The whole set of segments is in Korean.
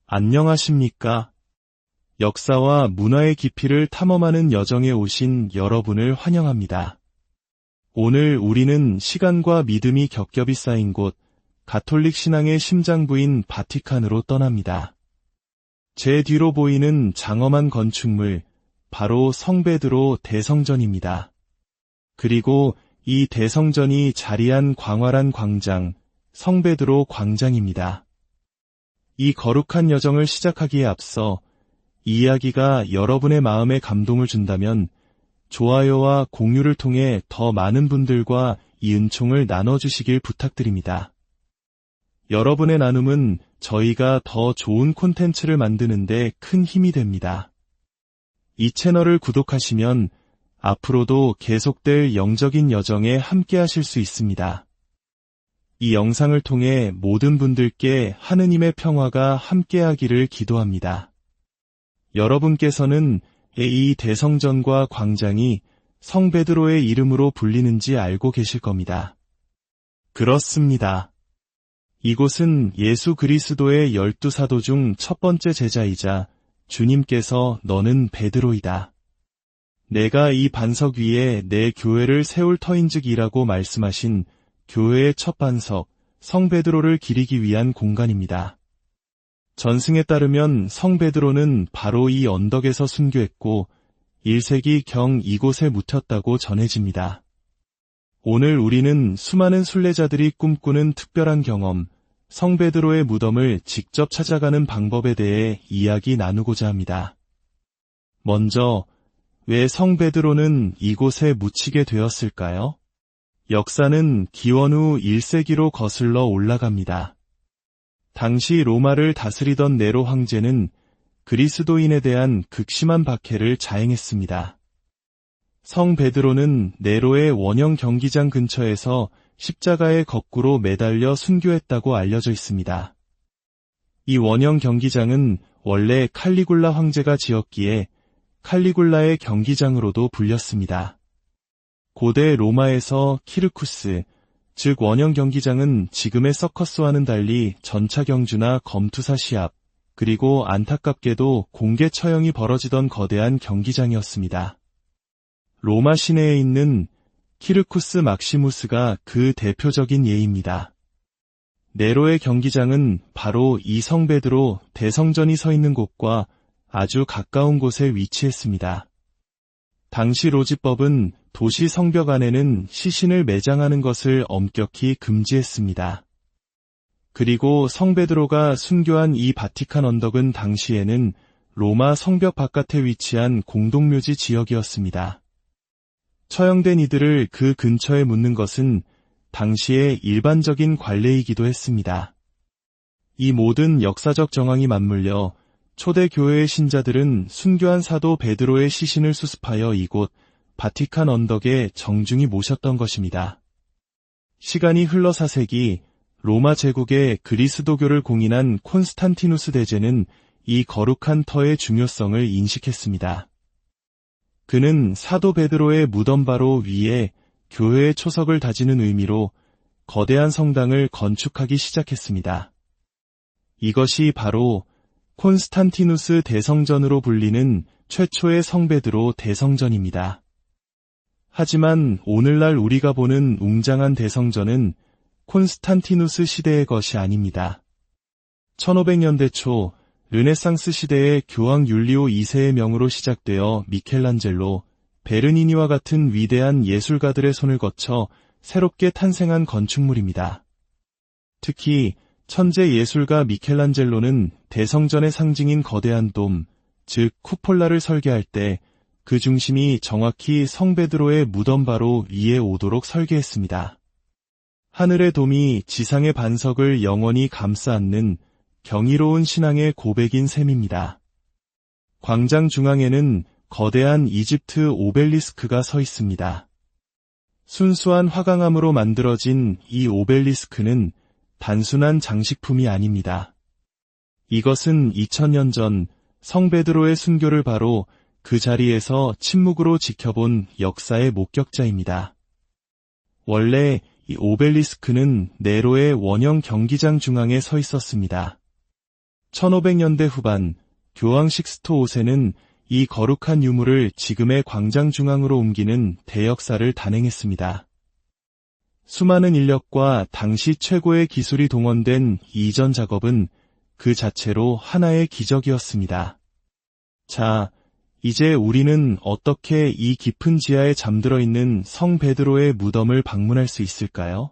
안녕하십니까? 역사와 문화의 깊이를 탐험하는 여정에 오신 여러분을 환영합니다. 오늘 우리는 시간과 믿음이 겹겹이 쌓인 곳, 가톨릭 신앙의 심장부인 바티칸으로 떠납니다. 제 뒤로 보이는 장엄한 건축물, 바로 성베드로 대성전입니다. 그리고 이 대성전이 자리한 광활한 광장, 성베드로 광장입니다. 이 거룩한 여정을 시작하기에 앞서 이 이야기가 여러분의 마음에 감동을 준다면 좋아요와 공유를 통해 더 많은 분들과 이 은총을 나눠주시길 부탁드립니다. 여러분의 나눔은 저희가 더 좋은 콘텐츠를 만드는 데 큰 힘이 됩니다. 이 채널을 구독하시면 앞으로도 계속될 영적인 여정에 함께 하실 수 있습니다. 이 영상을 통해 모든 분들께 하느님의 평화가 함께하기를 기도합니다. 여러분께서는 이 대성전과 광장이 성베드로의 이름으로 불리는지 알고 계실 겁니다. 그렇습니다. 이곳은 예수 그리스도의 12사도 중 첫 번째 제자이자 주님께서 너는 베드로이다. 내가 이 반석 위에 내 교회를 세울 터인즉이라고 말씀하신 교회의 첫 반석, 성베드로를 기리기 위한 공간입니다. 전승에 따르면 성베드로는 바로 이 언덕에서 순교했고 1세기경 이곳에 묻혔다고 전해집니다. 오늘 우리는 수많은 순례자들이 꿈꾸는 특별한 경험, 성베드로의 무덤을 직접 찾아가는 방법에 대해 이야기 나누고자 합니다. 먼저, 왜 성베드로는 이곳에 묻히게 되었을까요? 역사는 기원 후 1세기로 거슬러 올라갑니다. 당시 로마를 다스리던 네로 황제는 그리스도인에 대한 극심한 박해를 자행했습니다. 성 베드로는 네로의 원형 경기장 근처에서 십자가에 거꾸로 매달려 순교했다고 알려져 있습니다. 이 원형 경기장은 원래 칼리굴라 황제가 지었기에 칼리굴라의 경기장으로도 불렸습니다. 고대 로마에서 키르쿠스, 즉 원형 경기장은 지금의 서커스와는 달리 전차 경주나 검투사 시합, 그리고 안타깝게도 공개 처형이 벌어지던 거대한 경기장이었습니다. 로마 시내에 있는 키르쿠스 막시무스가 그 대표적인 예입니다. 네로의 경기장은 바로 이 성베드로 대성전이 서 있는 곳과 아주 가까운 곳에 위치했습니다. 당시 로지법은 도시 성벽 안에는 시신을 매장하는 것을 엄격히 금지했습니다. 그리고 성베드로가 순교한 이 바티칸 언덕은 당시에는 로마 성벽 바깥에 위치한 공동묘지 지역이었습니다. 처형된 이들을 그 근처에 묻는 것은 당시의 일반적인 관례이기도 했습니다. 이 모든 역사적 정황이 맞물려 초대 교회의 신자들은 순교한 사도 베드로의 시신을 수습하여 이곳 바티칸 언덕에 정중히 모셨던 것입니다. 시간이 흘러 4세기 로마 제국의 그리스도교를 공인한 콘스탄티누스 대제는 이 거룩한 터의 중요성을 인식했습니다. 그는 사도 베드로의 무덤 바로 위에 교회의 초석을 다지는 의미로 거대한 성당을 건축하기 시작했습니다. 이것이 바로 콘스탄티누스 대성전으로 불리는 최초의 성베드로 대성전입니다. 하지만 오늘날 우리가 보는 웅장한 대성전은 콘스탄티누스 시대의 것이 아닙니다. 1500년대 초 르네상스 시대의 교황 율리오 2세의 명으로 시작되어 미켈란젤로, 베르니니와 같은 위대한 예술가들의 손을 거쳐 새롭게 탄생한 건축물입니다. 특히 천재 예술가 미켈란젤로는 대성전의 상징인 거대한 돔, 즉 쿠폴라를 설계할 때 그 중심이 정확히 성베드로의 무덤 바로 위에 오도록 설계했습니다. 하늘의 돔이 지상의 반석을 영원히 감싸 안는 경이로운 신앙의 고백인 셈입니다. 광장 중앙에는 거대한 이집트 오벨리스크가 서 있습니다. 순수한 화강암으로 만들어진 이 오벨리스크는 단순한 장식품이 아닙니다. 이것은 2000년 전 성베드로의 순교를 바로 그 자리에서 침묵으로 지켜본 역사의 목격자입니다. 원래 이 오벨리스크는 네로의 원형 경기장 중앙에 서 있었습니다. 1500년대 후반 교황 식스토 5세는 이 거룩한 유물을 지금의 광장 중앙으로 옮기는 대역사를 단행했습니다. 수많은 인력과 당시 최고의 기술이 동원된 이전 작업은 그 자체로 하나의 기적이었습니다. 자, 이제 우리는 어떻게 이 깊은 지하에 잠들어 있는 성 베드로의 무덤을 방문할 수 있을까요?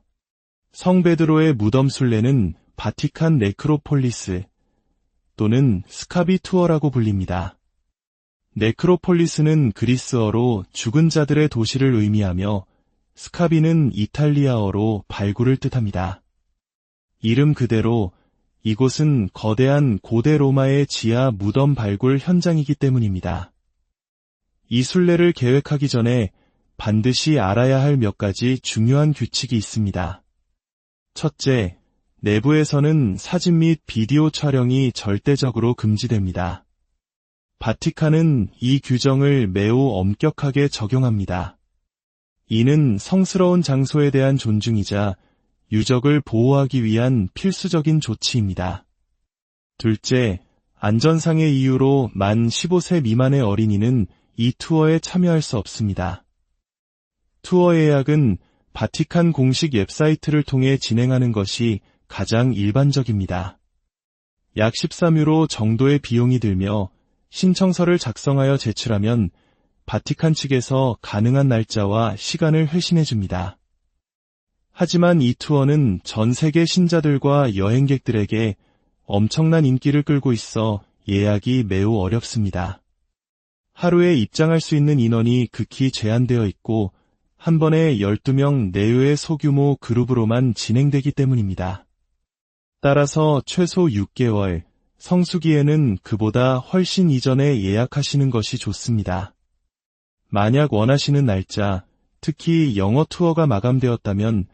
성 베드로의 무덤 순례는 바티칸 네크로폴리스 또는 스카비 투어라고 불립니다. 네크로폴리스는 그리스어로 죽은 자들의 도시를 의미하며 스카비는 이탈리아어로 발굴을 뜻합니다. 이름 그대로 이곳은 거대한 고대 로마의 지하 무덤 발굴 현장이기 때문입니다. 이 순례를 계획하기 전에 반드시 알아야 할 몇 가지 중요한 규칙이 있습니다. 첫째, 내부에서는 사진 및 비디오 촬영이 절대적으로 금지됩니다. 바티칸은 이 규정을 매우 엄격하게 적용합니다. 이는 성스러운 장소에 대한 존중이자 유적을 보호하기 위한 필수적인 조치입니다. 둘째, 안전상의 이유로 만 15세 미만의 어린이는 이 투어에 참여할 수 없습니다. 투어 예약은 바티칸 공식 웹사이트를 통해 진행하는 것이 가장 일반적입니다. 약 13유로 정도의 비용이 들며 신청서를 작성하여 제출하면 바티칸 측에서 가능한 날짜와 시간을 회신해 줍니다. 하지만 이 투어는 전 세계 신자들과 여행객들에게 엄청난 인기를 끌고 있어 예약이 매우 어렵습니다. 하루에 입장할 수 있는 인원이 극히 제한되어 있고 한 번에 12명 내외의 소규모 그룹으로만 진행되기 때문입니다. 따라서 최소 6개월, 성수기에는 그보다 훨씬 이전에 예약하시는 것이 좋습니다. 만약 원하시는 날짜, 특히 영어 투어가 마감되었다면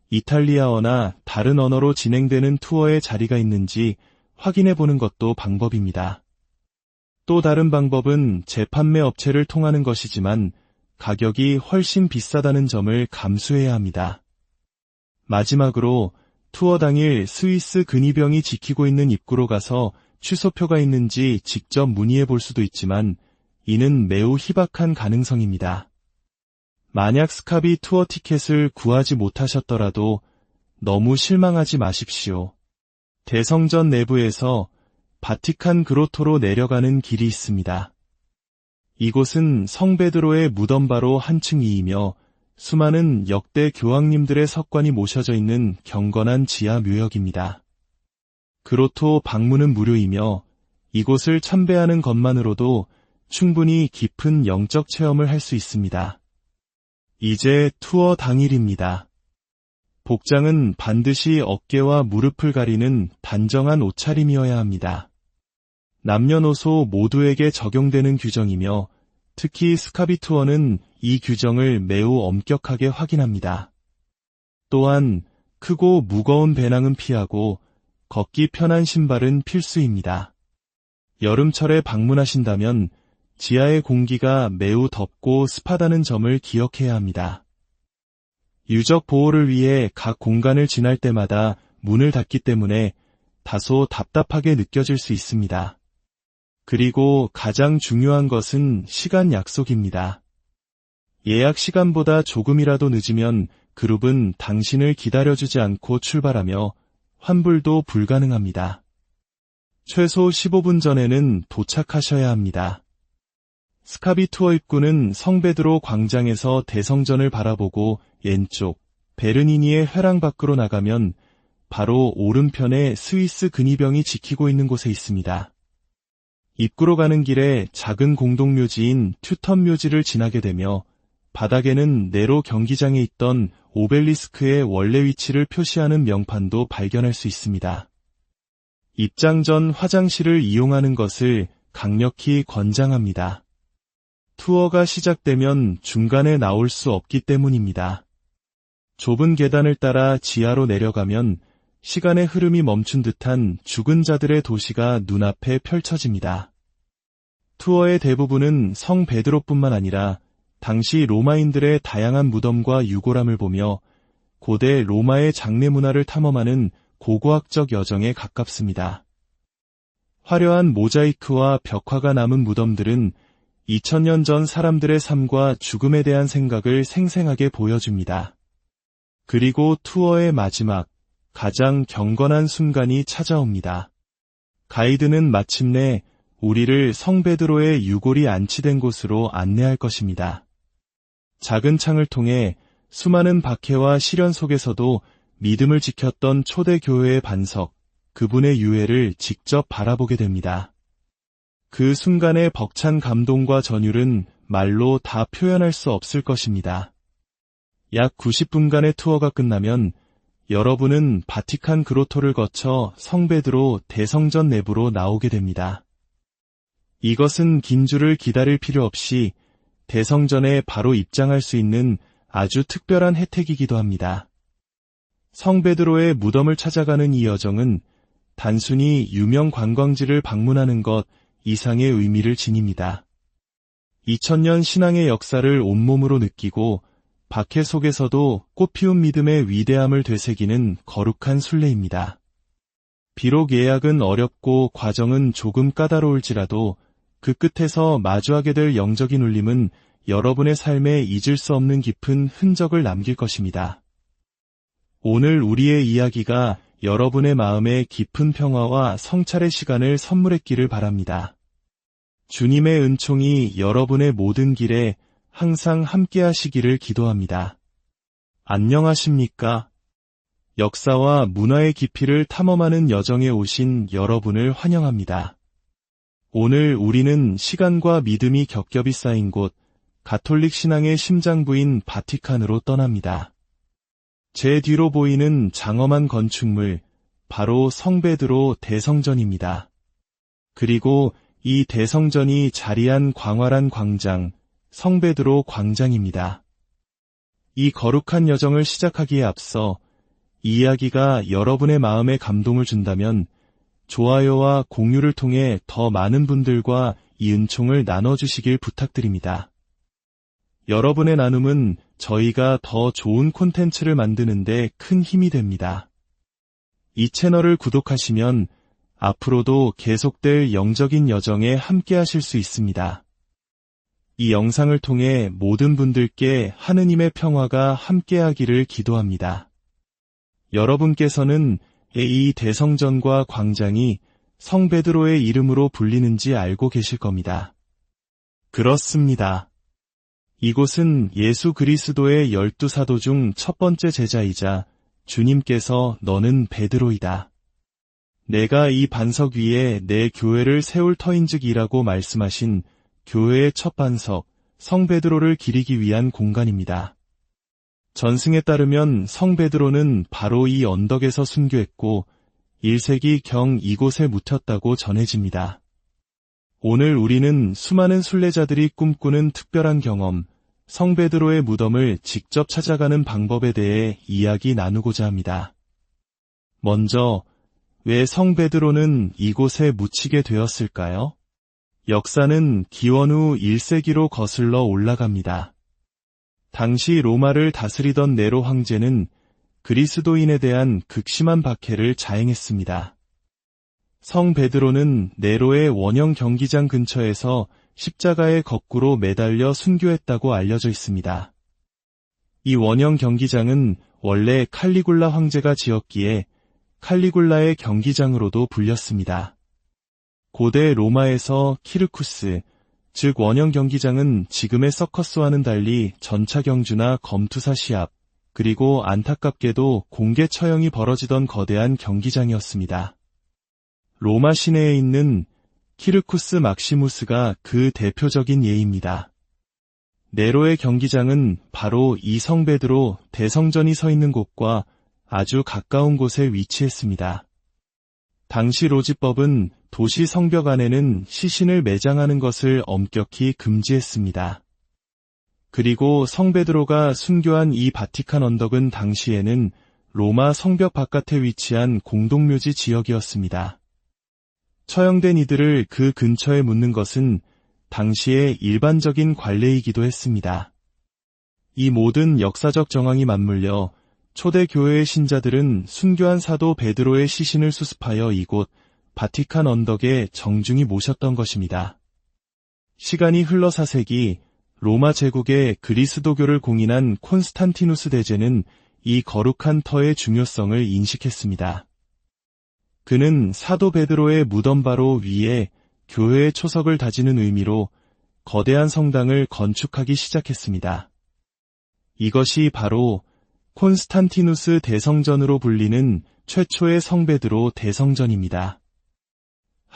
이탈리아어나 다른 언어로 진행되는 투어에 자리가 있는지 확인해 보는 것도 방법입니다. 또 다른 방법은 재판매 업체를 통하는 것이지만 가격이 훨씬 비싸다는 점을 감수해야 합니다. 마지막으로 투어 당일 스위스 근위병이 지키고 있는 입구로 가서 취소표가 있는지 직접 문의해 볼 수도 있지만 이는 매우 희박한 가능성입니다. 만약 스카비 투어 티켓을 구하지 못하셨더라도 너무 실망하지 마십시오. 대성전 내부에서 바티칸 그로토로 내려가는 길이 있습니다. 이곳은 성 베드로의 무덤 바로 한층 위이며 수많은 역대 교황님들의 석관이 모셔져 있는 경건한 지하 묘역입니다. 그로토 방문은 무료이며 이곳을 참배하는 것만으로도 충분히 깊은 영적 체험을 할 수 있습니다. 이제 투어 당일입니다. 복장은 반드시 어깨와 무릎을 가리는 단정한 옷차림이어야 합니다. 남녀노소 모두에게 적용되는 규정이며 특히 스카비 투어는 이 규정을 매우 엄격하게 확인합니다. 또한 크고 무거운 배낭은 피하고 걷기 편한 신발은 필수입니다. 여름철에 방문하신다면 지하의 공기가 매우 덥고 습하다는 점을 기억해야 합니다. 유적 보호를 위해 각 공간을 지날 때마다 문을 닫기 때문에 다소 답답하게 느껴질 수 있습니다. 그리고 가장 중요한 것은 시간 약속입니다. 예약 시간보다 조금이라도 늦으면 그룹은 당신을 기다려주지 않고 출발하며 환불도 불가능합니다. 최소 15분 전에는 도착하셔야 합니다. 스카비 투어 입구는 성 베드로 광장에서 대성전을 바라보고 왼쪽 베르니니의 회랑 밖으로 나가면 바로 오른편에 스위스 근위병이 지키고 있는 곳에 있습니다. 입구로 가는 길에 작은 공동묘지인 튜턴 묘지를 지나게 되며 바닥에는 네로 경기장에 있던 오벨리스크의 원래 위치를 표시하는 명판도 발견할 수 있습니다. 입장 전 화장실을 이용하는 것을 강력히 권장합니다. 투어가 시작되면 중간에 나올 수 없기 때문입니다. 좁은 계단을 따라 지하로 내려가면 시간의 흐름이 멈춘 듯한 죽은 자들의 도시가 눈앞에 펼쳐집니다. 투어의 대부분은 성 베드로뿐만 아니라 당시 로마인들의 다양한 무덤과 유골함을 보며 고대 로마의 장례 문화를 탐험하는 고고학적 여정에 가깝습니다. 화려한 모자이크와 벽화가 남은 무덤들은 2000년 전 사람들의 삶과 죽음에 대한 생각을 생생하게 보여줍니다. 그리고 투어의 마지막, 가장 경건한 순간이 찾아옵니다. 가이드는 마침내 우리를 성베드로의 유골이 안치된 곳으로 안내할 것입니다. 작은 창을 통해 수많은 박해와 시련 속에서도 믿음을 지켰던 초대교회의 반석, 그분의 유해를 직접 바라보게 됩니다. 그 순간의 벅찬 감동과 전율은 말로 다 표현할 수 없을 것입니다. 약 90분간의 투어가 끝나면 여러분은 바티칸 그로토를 거쳐 성베드로 대성전 내부로 나오게 됩니다. 이것은 긴 줄을 기다릴 필요 없이 대성전에 바로 입장할 수 있는 아주 특별한 혜택이기도 합니다. 성베드로의 무덤을 찾아가는 이 여정은 단순히 유명 관광지를 방문하는 것 이상의 의미를 지닙니다. 2000년 신앙의 역사를 온몸으로 느끼고 박해 속에서도 꽃피운 믿음의 위대함을 되새기는 거룩한 순례입니다. 비록 예약은 어렵고 과정은 조금 까다로울지라도 그 끝에서 마주하게 될 영적인 울림은 여러분의 삶에 잊을 수 없는 깊은 흔적을 남길 것입니다. 오늘 우리의 이야기가 여러분의 마음에 깊은 평화와 성찰의 시간을 선물했기를 바랍니다. 주님의 은총이 여러분의 모든 길에 항상 함께 하시기를 기도합니다. 안녕하십니까? 역사와 문화의 깊이를 탐험하는 여정에 오신 여러분을 환영합니다. 오늘 우리는 시간과 믿음이 겹겹이 쌓인 곳, 가톨릭 신앙의 심장부인 바티칸으로 떠납니다. 제 뒤로 보이는 장엄한 건축물, 바로 성베드로 대성전입니다. 그리고 이 대성전이 자리한 광활한 광장, 성베드로 광장입니다. 이 거룩한 여정을 시작하기에 앞서 이 이야기가 여러분의 마음에 감동을 준다면 좋아요와 공유를 통해 더 많은 분들과 이 은총을 나눠주시길 부탁드립니다. 여러분의 나눔은 저희가 더 좋은 콘텐츠를 만드는데 큰 힘이 됩니다. 이 채널을 구독하시면 앞으로도 계속될 영적인 여정에 함께 하실 수 있습니다. 이 영상을 통해 모든 분들께 하느님의 평화가 함께하기를 기도합니다. 여러분께서는 이 대성전과 광장이 성베드로의 이름으로 불리는지 알고 계실 겁니다. 그렇습니다. 이곳은 예수 그리스도의 12사도 중 첫 번째 제자이자 주님께서 너는 베드로이다. 내가 이 반석 위에 내 교회를 세울 터인즉이라고 말씀하신 교회의 첫 반석, 성베드로를 기리기 위한 공간입니다. 전승에 따르면 성베드로는 바로 이 언덕에서 순교했고 1세기경 이곳에 묻혔다고 전해집니다. 오늘 우리는 수많은 순례자들이 꿈꾸는 특별한 경험, 성베드로의 무덤을 직접 찾아가는 방법에 대해 이야기 나누고자 합니다. 먼저, 왜 성베드로는 이곳에 묻히게 되었을까요? 역사는 기원 후 1세기로 거슬러 올라갑니다. 당시 로마를 다스리던 네로 황제는 그리스도인에 대한 극심한 박해를 자행했습니다. 성 베드로는 네로의 원형 경기장 근처에서 십자가에 거꾸로 매달려 순교했다고 알려져 있습니다. 이 원형 경기장은 원래 칼리굴라 황제가 지었기에 칼리굴라의 경기장으로도 불렸습니다. 고대 로마에서 키르쿠스, 즉 원형 경기장은 지금의 서커스와는 달리 전차 경주나 검투사 시합, 그리고 안타깝게도 공개 처형이 벌어지던 거대한 경기장이었습니다. 로마 시내에 있는 키르쿠스 막시무스가 그 대표적인 예입니다. 네로의 경기장은 바로 이 성베드로 대성전이 서 있는 곳과 아주 가까운 곳에 위치했습니다. 당시 로지법은 도시 성벽 안에는 시신을 매장하는 것을 엄격히 금지했습니다. 그리고 성베드로가 순교한 이 바티칸 언덕은 당시에는 로마 성벽 바깥에 위치한 공동묘지 지역이었습니다. 처형된 이들을 그 근처에 묻는 것은 당시의 일반적인 관례이기도 했습니다. 이 모든 역사적 정황이 맞물려 초대 교회의 신자들은 순교한 사도 베드로의 시신을 수습하여 이곳 바티칸 언덕에 정중히 모셨던 것입니다. 시간이 흘러 4세기 로마 제국의 그리스도교를 공인한 콘스탄티누스 대제는 이 거룩한 터의 중요성을 인식했습니다. 그는 사도 베드로의 무덤 바로 위에 교회의 초석을 다지는 의미로 거대한 성당을 건축하기 시작했습니다. 이것이 바로 콘스탄티누스 대성전으로 불리는 최초의 성베드로 대성전입니다.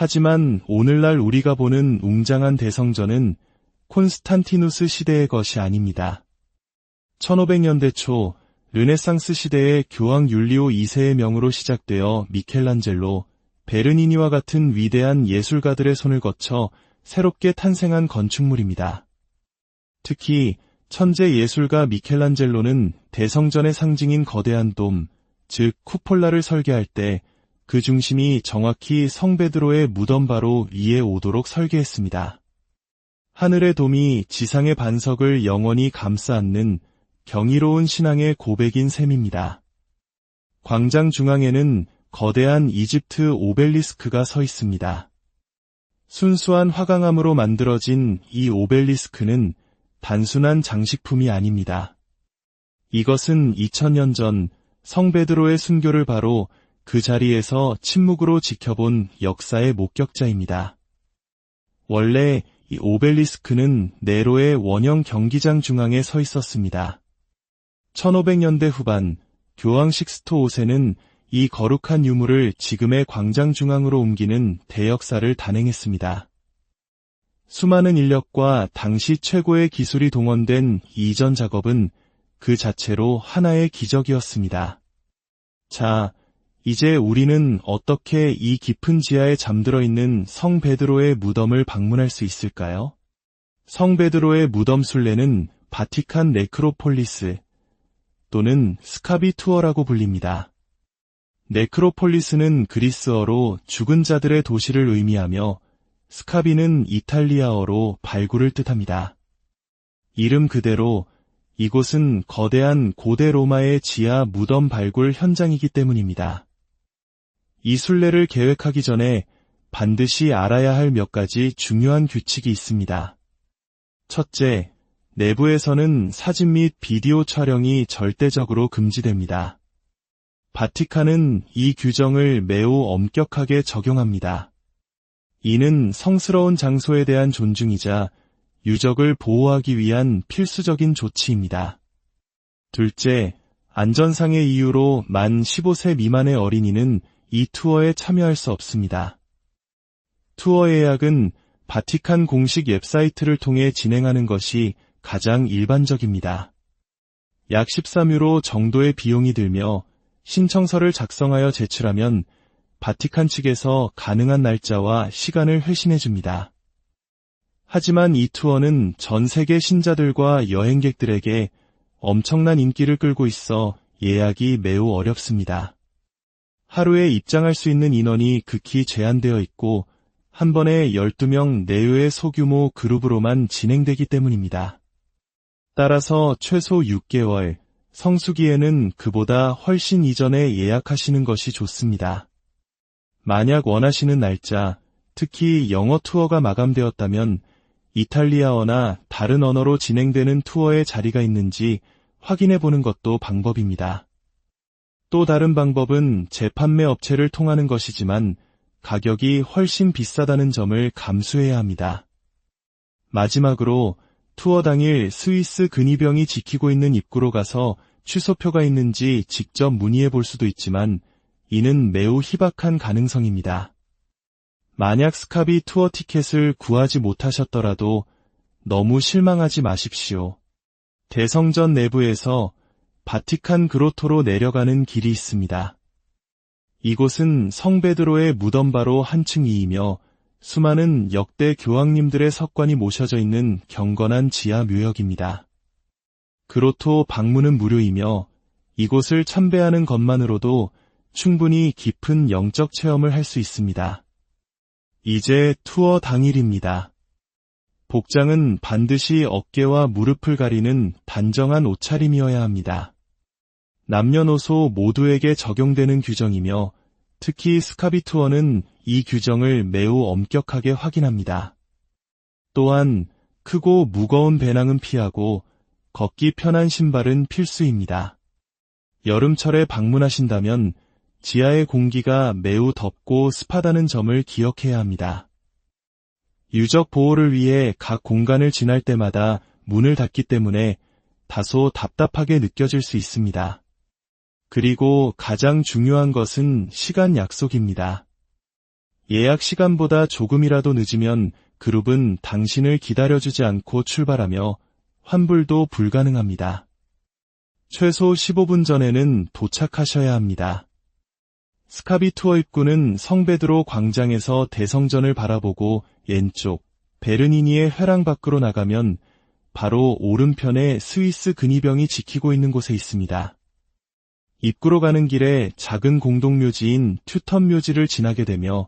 하지만 오늘날 우리가 보는 웅장한 대성전은 콘스탄티누스 시대의 것이 아닙니다. 1500년대 초 르네상스 시대의 교황 율리오 2세의 명으로 시작되어 미켈란젤로, 베르니니와 같은 위대한 예술가들의 손을 거쳐 새롭게 탄생한 건축물입니다. 특히 천재 예술가 미켈란젤로는 대성전의 상징인 거대한 돔, 즉 쿠폴라를 설계할 때 그 중심이 정확히 성베드로의 무덤 바로 위에 오도록 설계했습니다. 하늘의 돔이 지상의 반석을 영원히 감싸 안는 경이로운 신앙의 고백인 셈입니다. 광장 중앙에는 거대한 이집트 오벨리스크가 서 있습니다. 순수한 화강암으로 만들어진 이 오벨리스크는 단순한 장식품이 아닙니다. 이것은 2000년 전 성베드로의 순교를 바로 그 자리에서 침묵으로 지켜본 역사의 목격자입니다. 원래 이 오벨리스크는 네로의 원형 경기장 중앙에 서 있었습니다. 1500년대 후반 교황 식스토 5세는 이 거룩한 유물을 지금의 광장 중앙으로 옮기는 대역사를 단행했습니다. 수많은 인력과 당시 최고의 기술이 동원된 이전 작업은 그 자체로 하나의 기적이었습니다. 자, 이제 우리는 어떻게 이 깊은 지하에 잠들어 있는 성 베드로의 무덤을 방문할 수 있을까요? 성 베드로의 무덤 순례는 바티칸 네크로폴리스 또는 스카비 투어라고 불립니다. 네크로폴리스는 그리스어로 죽은 자들의 도시를 의미하며 스카비는 이탈리아어로 발굴을 뜻합니다. 이름 그대로 이곳은 거대한 고대 로마의 지하 무덤 발굴 현장이기 때문입니다. 이 순례를 계획하기 전에 반드시 알아야 할 몇 가지 중요한 규칙이 있습니다. 첫째, 내부에서는 사진 및 비디오 촬영이 절대적으로 금지됩니다. 바티칸은 이 규정을 매우 엄격하게 적용합니다. 이는 성스러운 장소에 대한 존중이자 유적을 보호하기 위한 필수적인 조치입니다. 둘째, 안전상의 이유로 만 15세 미만의 어린이는 이 투어에 참여할 수 없습니다. 투어 예약은 바티칸 공식 웹사이트를 통해 진행하는 것이 가장 일반적입니다. 약 13유로 정도의 비용이 들며 신청서를 작성하여 제출하면 바티칸 측에서 가능한 날짜와 시간을 회신해줍니다. 하지만 이 투어는 전 세계 신자들과 여행객들에게 엄청난 인기를 끌고 있어 예약이 매우 어렵습니다. 하루에 입장할 수 있는 인원이 극히 제한되어 있고 한 번에 12명 내외의 소규모 그룹으로만 진행되기 때문입니다. 따라서 최소 6개월, 성수기에는 그보다 훨씬 이전에 예약하시는 것이 좋습니다. 만약 원하시는 날짜, 특히 영어 투어가 마감되었다면 이탈리아어나 다른 언어로 진행되는 투어에 자리가 있는지 확인해 보는 것도 방법입니다. 또 다른 방법은 재판매 업체를 통하는 것이지만 가격이 훨씬 비싸다는 점을 감수해야 합니다. 마지막으로 투어 당일 스위스 근위병이 지키고 있는 입구로 가서 취소표가 있는지 직접 문의해 볼 수도 있지만 이는 매우 희박한 가능성입니다. 만약 스카비 투어 티켓을 구하지 못하셨더라도 너무 실망하지 마십시오. 대성전 내부에서 바티칸 그로토로 내려가는 길이 있습니다. 이곳은 성 베드로의 무덤 바로 한층 위이며 수많은 역대 교황님들의 석관이 모셔져 있는 경건한 지하 묘역입니다. 그로토 방문은 무료이며 이곳을 참배하는 것만으로도 충분히 깊은 영적 체험을 할 수 있습니다. 이제 투어 당일입니다. 복장은 반드시 어깨와 무릎을 가리는 단정한 옷차림이어야 합니다. 남녀노소 모두에게 적용되는 규정이며 특히 스카비 투어는 이 규정을 매우 엄격하게 확인합니다. 또한 크고 무거운 배낭은 피하고 걷기 편한 신발은 필수입니다. 여름철에 방문하신다면 지하의 공기가 매우 덥고 습하다는 점을 기억해야 합니다. 유적 보호를 위해 각 공간을 지날 때마다 문을 닫기 때문에 다소 답답하게 느껴질 수 있습니다. 그리고 가장 중요한 것은 시간 약속입니다. 예약 시간보다 조금이라도 늦으면 그룹은 당신을 기다려주지 않고 출발하며 환불도 불가능합니다. 최소 15분 전에는 도착하셔야 합니다. 스카비 투어 입구는 성베드로 광장에서 대성전을 바라보고 왼쪽 베르니니의 회랑 밖으로 나가면 바로 오른편에 스위스 근위병이 지키고 있는 곳에 있습니다. 입구로 가는 길에 작은 공동묘지인 튜턴 묘지를 지나게 되며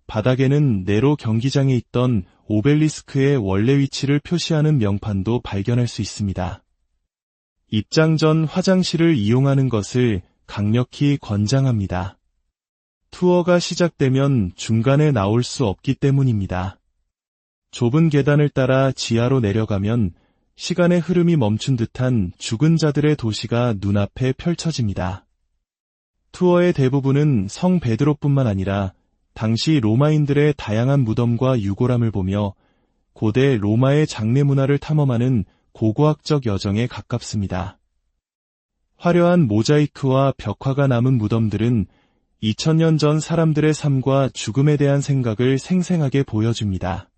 바닥에는 네로 경기장에 있던 오벨리스크의 원래 위치를 표시하는 명판도 발견할 수 있습니다. 입장 전 화장실을 이용하는 것을 강력히 권장합니다. 투어가 시작되면 중간에 나올 수 없기 때문입니다. 좁은 계단을 따라 지하로 내려가면 시간의 흐름이 멈춘 듯한 죽은 자들의 도시가 눈앞에 펼쳐집니다. 투어의 대부분은 성 베드로뿐만 아니라 당시 로마인들의 다양한 무덤과 유골함을 보며 고대 로마의 장례 문화를 탐험하는 고고학적 여정에 가깝습니다. 화려한 모자이크와 벽화가 남은 무덤들은 2000년 전 사람들의 삶과 죽음에 대한 생각을 생생하게 보여줍니다.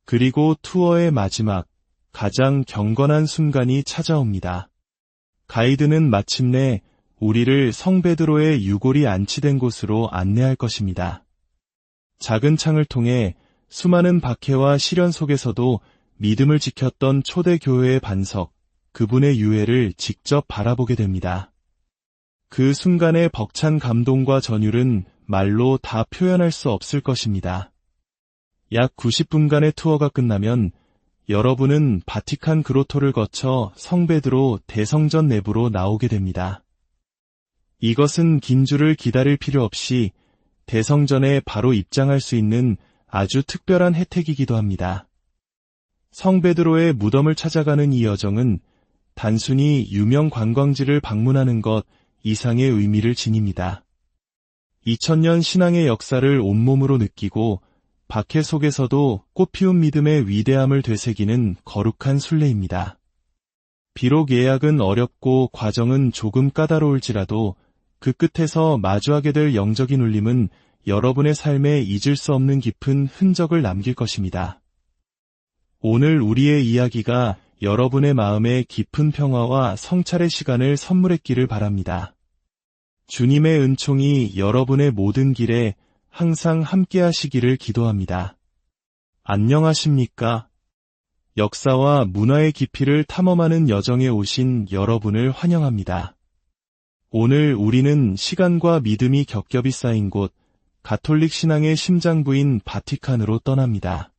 그리고 투어의 마지막, 가장 경건한 순간이 찾아옵니다. 가이드는 마침내 우리를 성 베드로의 유골이 안치된 곳으로 안내할 것입니다. 작은 창을 통해 수많은 박해와 시련 속에서도 믿음을 지켰던 초대 교회의 반석, 그분의 유해를 직접 바라보게 됩니다. 그 순간의 벅찬 감동과 전율은 말로 다 표현할 수 없을 것입니다. 약 90분간의 투어가 끝나면 여러분은 바티칸 그로토를 거쳐 성 베드로 대성전 내부로 나오게 됩니다. 이것은 긴 줄을 기다릴 필요 없이 대성전에 바로 입장할 수 있는 아주 특별한 혜택이기도 합니다. 성 베드로의 무덤을 찾아가는 이 여정은 단순히 유명 관광지를 방문하는 것 이상의 의미를 지닙니다. 2000년 신앙의 역사를 온몸으로 느끼고 박해 속에서도 꽃피운 믿음의 위대함을 되새기는 거룩한 순례입니다. 비록 예약은 어렵고 과정은 조금 까다로울지라도 그 끝에서 마주하게 될 영적인 울림은 여러분의 삶에 잊을 수 없는 깊은 흔적을 남길 것입니다. 오늘 우리의 이야기가 여러분의 마음에 깊은 평화와 성찰의 시간을 선물했기를 바랍니다. 주님의 은총이 여러분의 모든 길에 항상 함께 하시기를 기도합니다. 안녕하십니까? 역사와 문화의 깊이를 탐험하는 여정에 오신 여러분을 환영합니다. 오늘 우리는 시간과 믿음이 겹겹이 쌓인 곳, 가톨릭 신앙의 심장부인 바티칸으로 떠납니다.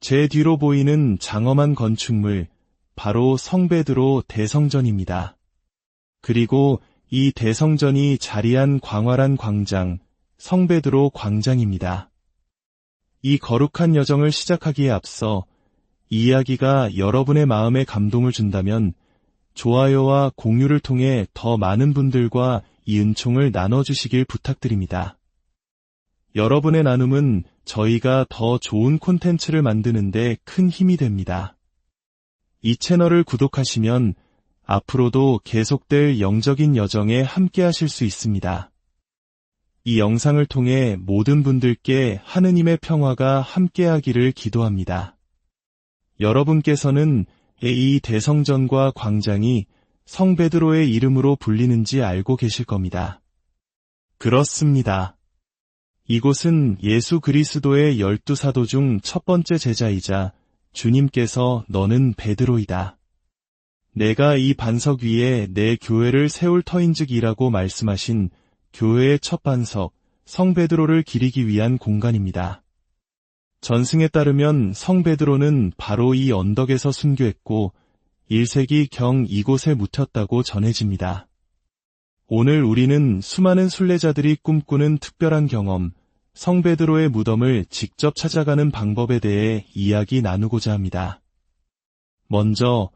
제 뒤로 보이는 장엄한 건축물, 바로 성 베드로 대성전입니다. 그리고 이 대성전이 자리한 광활한 광장, 성 베드로 광장입니다. 이 거룩한 여정을 시작하기에 앞서 이 이야기가 여러분의 마음에 감동을 준다면 좋아요와 공유를 통해 더 많은 분들과 이 은총을 나눠주시길 부탁드립니다. 여러분의 나눔은 저희가 더 좋은 콘텐츠를 만드는 데 큰 힘이 됩니다. 이 채널을 구독하시면 앞으로도 계속될 영적인 여정에 함께 하실 수 있습니다. 이 영상을 통해 모든 분들께 하느님의 평화가 함께하기를 기도합니다. 여러분께서는 이 대성전과 광장이 성 베드로의 이름으로 불리는지 알고 계실 겁니다. 그렇습니다. 이곳은 예수 그리스도의 12사도 중 첫 번째 제자이자 주님께서 너는 베드로이다. 내가 이 반석 위에 내 교회를 세울 터인즉이라고 말씀하신 교회의 첫 반석, 성 베드로를 기리기 위한 공간입니다. 전승에 따르면 성 베드로는 바로 이 언덕에서 순교했고 1세기 경 이곳에 묻혔다고 전해집니다. 오늘 우리는 수많은 순례자들이 꿈꾸는 특별한 경험, 성 베드로의 무덤을 직접 찾아가는 방법에 대해 이야기 나누고자 합니다. 먼저,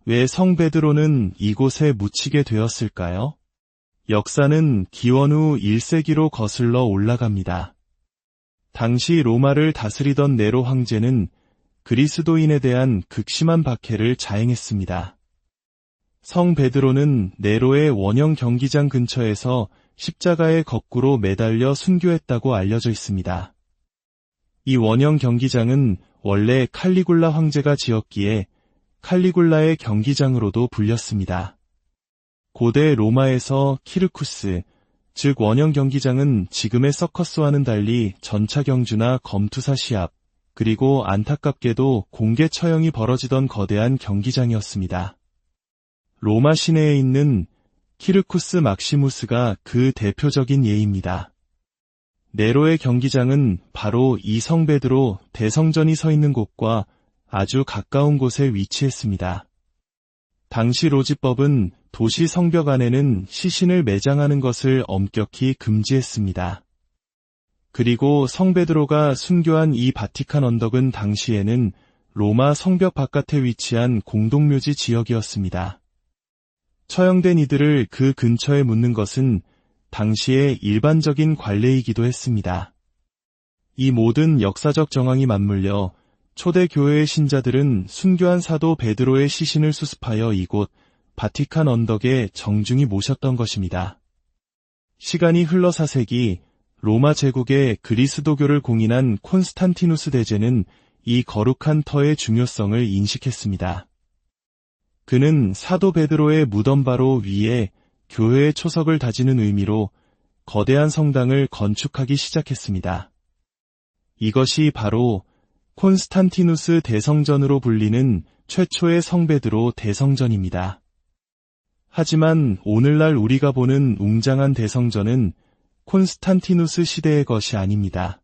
왜 성 베드로는 이곳에 묻히게 되었을까요? 역사는 기원 후 1세기로 거슬러 올라갑니다. 당시 로마를 다스리던 네로 황제는 그리스도인에 대한 극심한 박해를 자행했습니다. 성 베드로는 네로의 원형 경기장 근처에서 십자가에 거꾸로 매달려 순교했다고 알려져 있습니다. 이 원형 경기장은 원래 칼리굴라 황제가 지었기에 칼리굴라의 경기장으로도 불렸습니다. 고대 로마에서 키르쿠스, 즉 원형 경기장은 지금의 서커스와는 달리 전차 경주나 검투사 시합, 그리고 안타깝게도 공개 처형이 벌어지던 거대한 경기장이었습니다. 로마 시내에 있는 키르쿠스 막시무스가 그 대표적인 예입니다. 네로의 경기장은 바로 이 성 베드로 대성전이 서 있는 곳과 아주 가까운 곳에 위치했습니다. 당시 로지법은 도시 성벽 안에는 시신을 매장하는 것을 엄격히 금지했습니다. 그리고 성 베드로가 순교한 이 바티칸 언덕은 당시에는 로마 성벽 바깥에 위치한 공동묘지 지역이었습니다. 처형된 이들을 그 근처에 묻는 것은 당시의 일반적인 관례이기도 했습니다. 이 모든 역사적 정황이 맞물려 초대 교회의 신자들은 순교한 사도 베드로의 시신을 수습하여 이곳 바티칸 언덕에 정중히 모셨던 것입니다. 시간이 흘러 4세기 로마 제국의 그리스도교를 공인한 콘스탄티누스 대제는 이 거룩한 터의 중요성을 인식했습니다. 그는 사도 베드로의 무덤 바로 위에 교회의 초석을 다지는 의미로 거대한 성당을 건축하기 시작했습니다. 이것이 바로 콘스탄티누스 대성전으로 불리는 최초의 성 베드로 대성전입니다. 하지만 오늘날 우리가 보는 웅장한 대성전은 콘스탄티누스 시대의 것이 아닙니다.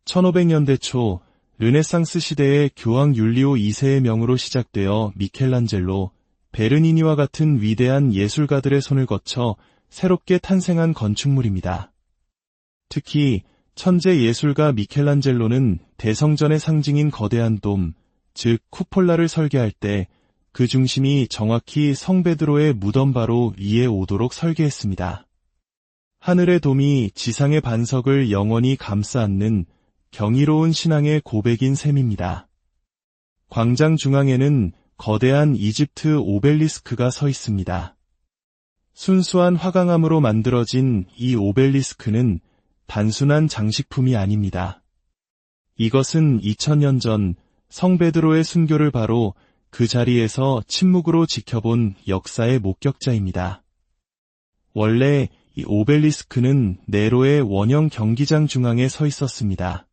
1500년대 초 르네상스 시대의 교황 율리오 2세의 명으로 시작되어 미켈란젤로, 베르니니와 같은 위대한 예술가들의 손을 거쳐 새롭게 탄생한 건축물입니다. 특히 천재 예술가 미켈란젤로는 대성전의 상징인 거대한 돔, 즉 쿠폴라를 설계할 때 그 중심이 정확히 성 베드로의 무덤 바로 위에 오도록 설계했습니다. 하늘의 돔이 지상의 반석을 영원히 감싸 안는 경이로운 신앙의 고백인 셈입니다. 광장 중앙에는 거대한 이집트 오벨리스크가 서 있습니다. 순수한 화강암으로 만들어진 이 오벨리스크는 단순한 장식품이 아닙니다. 이것은 2000년 전 성 베드로의 순교를 바로 그 자리에서 침묵으로 지켜본 역사의 목격자입니다. 원래 이 오벨리스크는 네로의 원형 경기장 중앙에 서 있었습니다.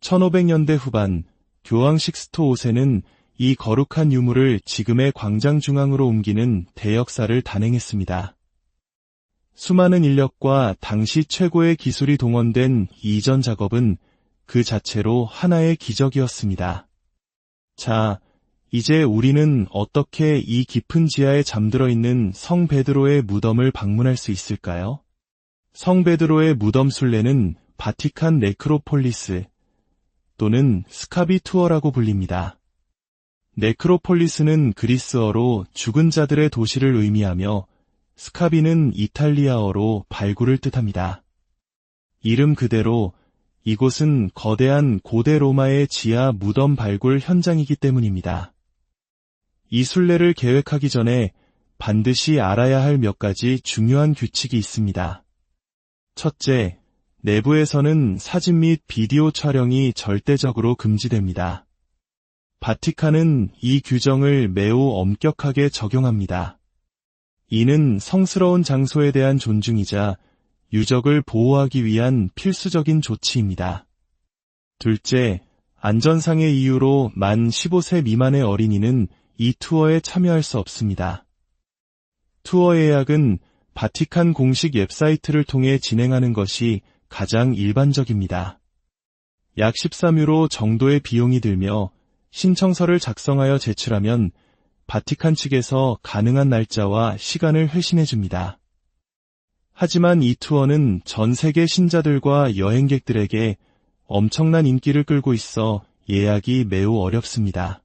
1500년대 후반 교황 식스토 5세는 이 거룩한 유물을 지금의 광장 중앙으로 옮기는 대역사를 단행했습니다. 수많은 인력과 당시 최고의 기술이 동원된 이전 작업은 그 자체로 하나의 기적이었습니다. 자, 이제 우리는 어떻게 이 깊은 지하에 잠들어 있는 성 베드로의 무덤을 방문할 수 있을까요? 성 베드로의 무덤 순례는 바티칸 네크로폴리스 또는 스카비 투어라고 불립니다. 네크로폴리스는 그리스어로 죽은 자들의 도시를 의미하며 스카비는 이탈리아어로 발굴을 뜻합니다. 이름 그대로 이곳은 거대한 고대 로마의 지하 무덤 발굴 현장이기 때문입니다. 이 순례를 계획하기 전에 반드시 알아야 할 몇 가지 중요한 규칙이 있습니다. 첫째, 내부에서는 사진 및 비디오 촬영이 절대적으로 금지됩니다. 바티칸은 이 규정을 매우 엄격하게 적용합니다. 이는 성스러운 장소에 대한 존중이자 유적을 보호하기 위한 필수적인 조치입니다. 둘째, 안전상의 이유로 만 15세 미만의 어린이는 이 투어에 참여할 수 없습니다. 투어 예약은 바티칸 공식 웹사이트를 통해 진행하는 것이 가장 일반적입니다. 약 13유로 정도의 비용이 들며 신청서를 작성하여 제출하면 바티칸 측에서 가능한 날짜와 시간을 회신해 줍니다. 하지만 이 투어는 전 세계 신자들과 여행객들에게 엄청난 인기를 끌고 있어 예약이 매우 어렵습니다.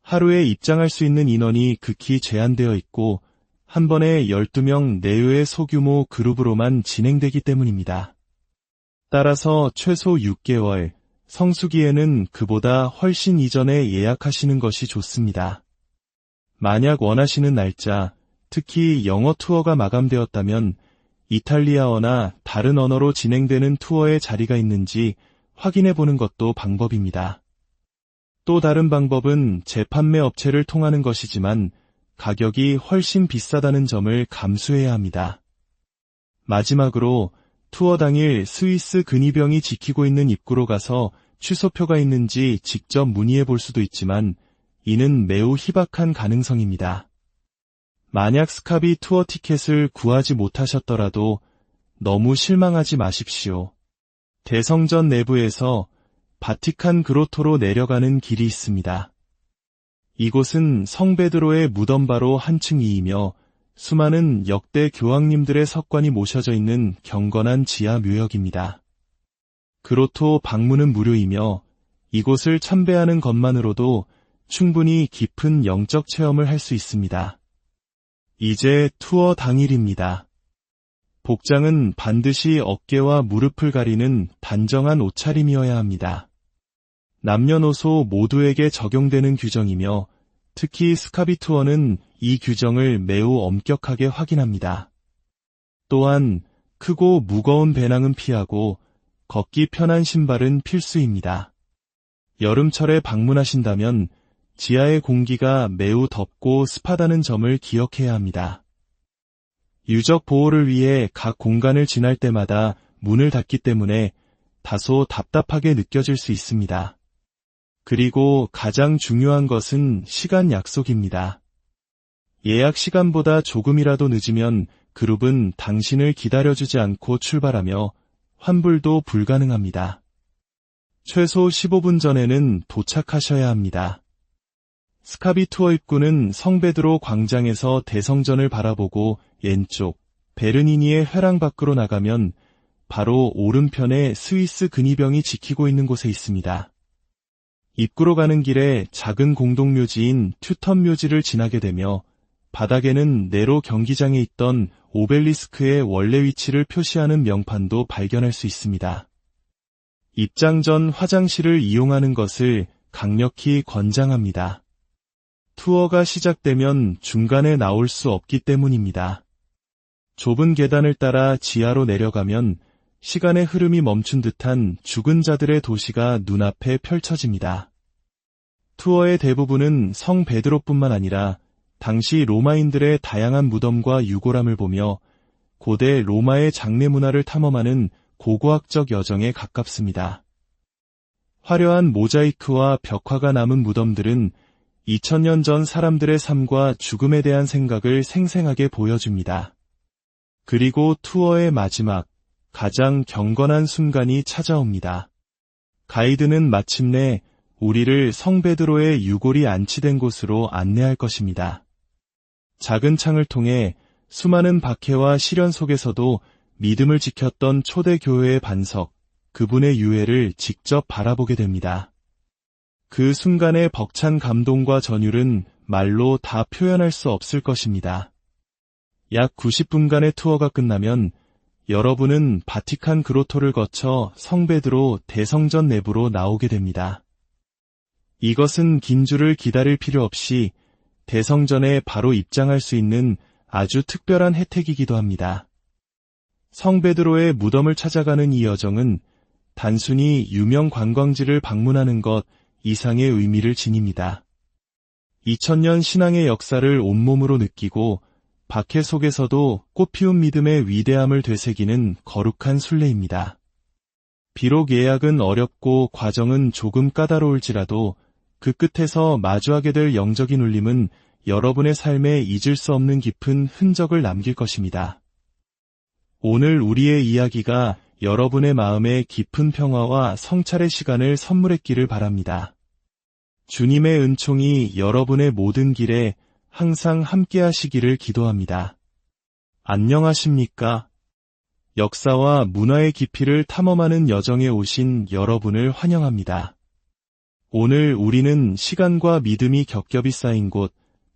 하루에 입장할 수 있는 인원이 극히 제한되어 있고 한 번에 12명 내외의 소규모 그룹으로만 진행되기 때문입니다. 따라서 최소 6개월, 성수기에는 그보다 훨씬 이전에 예약하시는 것이 좋습니다. 만약 원하시는 날짜, 특히 영어 투어가 마감되었다면 이탈리아어나 다른 언어로 진행되는 투어에 자리가 있는지 확인해 보는 것도 방법입니다. 또 다른 방법은 재판매 업체를 통하는 것이지만 가격이 훨씬 비싸다는 점을 감수해야 합니다. 마지막으로 투어 당일 스위스 근위병이 지키고 있는 입구로 가서 취소표가 있는지 직접 문의해 볼 수도 있지만 이는 매우 희박한 가능성입니다. 만약 스카비 투어 티켓을 구하지 못하셨더라도 너무 실망하지 마십시오. 대성전 내부에서 바티칸 그로토로 내려가는 길이 있습니다. 이곳은 성 베드로의 무덤 바로 한층 위이며 수많은 역대 교황님들의 석관이 모셔져 있는 경건한 지하 묘역입니다. 그로토 방문은 무료이며 이곳을 참배하는 것만으로도 충분히 깊은 영적 체험을 할 수 있습니다. 이제 투어 당일입니다. 복장은 반드시 어깨와 무릎을 가리는 단정한 옷차림이어야 합니다. 남녀노소 모두에게 적용되는 규정이며 특히 스카비 투어는 이 규정을 매우 엄격하게 확인합니다. 또한 크고 무거운 배낭은 피하고 걷기 편한 신발은 필수입니다. 여름철에 방문하신다면 지하의 공기가 매우 덥고 습하다는 점을 기억해야 합니다. 유적 보호를 위해 각 공간을 지날 때마다 문을 닫기 때문에 다소 답답하게 느껴질 수 있습니다. 그리고 가장 중요한 것은 시간 약속입니다. 예약 시간보다 조금이라도 늦으면 그룹은 당신을 기다려주지 않고 출발하며 환불도 불가능합니다. 최소 15분 전에는 도착하셔야 합니다. 스카비 투어 입구는 성베드로 광장에서 대성전을 바라보고 왼쪽 베르니니의 회랑 밖으로 나가면 바로 오른편에 스위스 근위병이 지키고 있는 곳에 있습니다. 입구로 가는 길에 작은 공동묘지인 튜턴 묘지를 지나게 되며 바닥에는 네로 경기장에 있던 오벨리스크의 원래 위치를 표시하는 명판도 발견할 수 있습니다. 입장 전 화장실을 이용하는 것을 강력히 권장합니다. 투어가 시작되면 중간에 나올 수 없기 때문입니다. 좁은 계단을 따라 지하로 내려가면 시간의 흐름이 멈춘 듯한 죽은 자들의 도시가 눈앞에 펼쳐집니다. 투어의 대부분은 성 베드로뿐만 아니라 당시 로마인들의 다양한 무덤과 유골함을 보며 고대 로마의 장례 문화를 탐험하는 고고학적 여정에 가깝습니다. 화려한 모자이크와 벽화가 남은 무덤들은 2000년 전 사람들의 삶과 죽음에 대한 생각을 생생하게 보여줍니다. 그리고 투어의 마지막, 가장 경건한 순간이 찾아옵니다. 가이드는 마침내 우리를 성 베드로의 유골이 안치된 곳으로 안내할 것입니다. 작은 창을 통해 수많은 박해와 시련 속에서도 믿음을 지켰던 초대 교회의 반석, 그분의 유해를 직접 바라보게 됩니다. 그 순간의 벅찬 감동과 전율은 말로 다 표현할 수 없을 것입니다. 약 90분간의 투어가 끝나면 여러분은 바티칸 그로토를 거쳐 성 베드로 대성전 내부로 나오게 됩니다. 이것은 긴 줄을 기다릴 필요 없이 대성전에 바로 입장할 수 있는 아주 특별한 혜택이기도 합니다. 성 베드로의 무덤을 찾아가는 이 여정은 단순히 유명 관광지를 방문하는 것 이상의 의미를 지닙니다. 2000년 신앙의 역사를 온몸으로 느끼고 박해 속에서도 꽃피운 믿음의 위대함을 되새기는 거룩한 순례입니다. 비록 예약은 어렵고 과정은 조금 까다로울지라도 그 끝에서 마주하게 될 영적인 울림은 여러분의 삶에 잊을 수 없는 깊은 흔적을 남길 것입니다. 오늘 우리의 이야기가 여러분의 마음에 깊은 평화와 성찰의 시간을 선물했기를 바랍니다. 주님의 은총이 여러분의 모든 길에 항상 함께 하시기를 기도합니다. 안녕하십니까? 역사와 문화의 깊이를 탐험하는 여정에 오신 여러분을 환영합니다. 오늘 우리는 시간과 믿음이 겹겹이 쌓인 곳,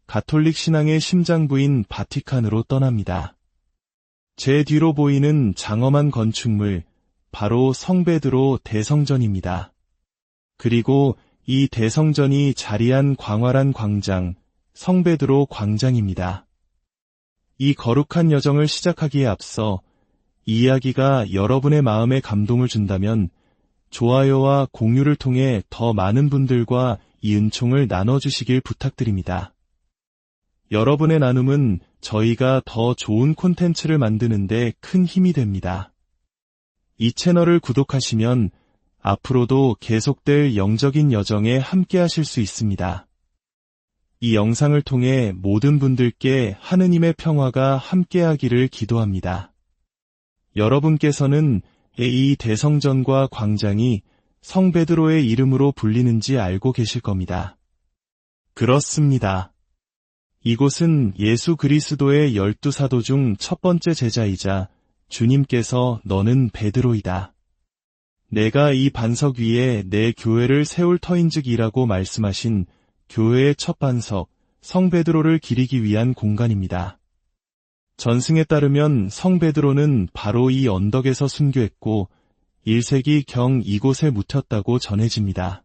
가톨릭 신앙의 심장부인 바티칸으로 떠납니다. 제 뒤로 보이는 장엄한 건축물, 바로 성베드로 대성전입니다. 그리고 이 대성전이 자리한 광활한 광장, 성베드로 광장입니다. 이 거룩한 여정을 시작하기에 앞서 이 이야기가 여러분의 마음에 감동을 준다면 좋아요와 공유를 통해 더 많은 분들과 이 은총을 나눠주시길 부탁드립니다. 여러분의 나눔은 저희가 더 좋은 콘텐츠를 만드는 데 큰 힘이 됩니다. 이 채널을 구독하시면 앞으로도 계속될 영적인 여정에 함께 하실 수 있습니다. 이 영상을 통해 모든 분들께 하느님의 평화가 함께하기를 기도합니다. 여러분께서는 이 대성전과 광장이 성베드로의 이름으로 불리는지 알고 계실 겁니다. 그렇습니다. 이곳은 예수 그리스도의 12사도 중 첫 번째 제자이자 주님께서 너는 베드로이다. 내가 이 반석 위에 내 교회를 세울 터인즉이라고 말씀하신 교회의 첫 반석, 성베드로를 기리기 위한 공간입니다. 전승에 따르면 성베드로는 바로 이 언덕에서 순교했고 1세기경 이곳에 묻혔다고 전해집니다.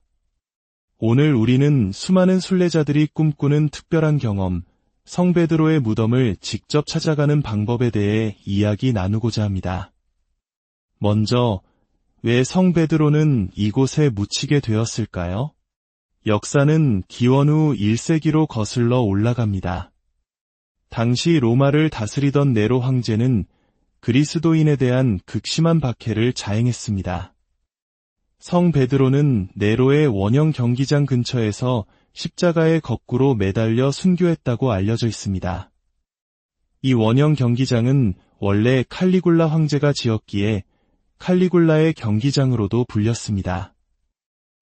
오늘 우리는 수많은 순례자들이 꿈꾸는 특별한 경험, 성베드로의 무덤을 직접 찾아가는 방법에 대해 이야기 나누고자 합니다. 먼저, 왜 성베드로는 이곳에 묻히게 되었을까요? 역사는 기원 후 1세기로 거슬러 올라갑니다. 당시 로마를 다스리던 네로 황제는 그리스도인에 대한 극심한 박해를 자행했습니다. 성 베드로는 네로의 원형 경기장 근처에서 십자가에 거꾸로 매달려 순교했다고 알려져 있습니다. 이 원형 경기장은 원래 칼리굴라 황제가 지었기에 칼리굴라의 경기장으로도 불렸습니다.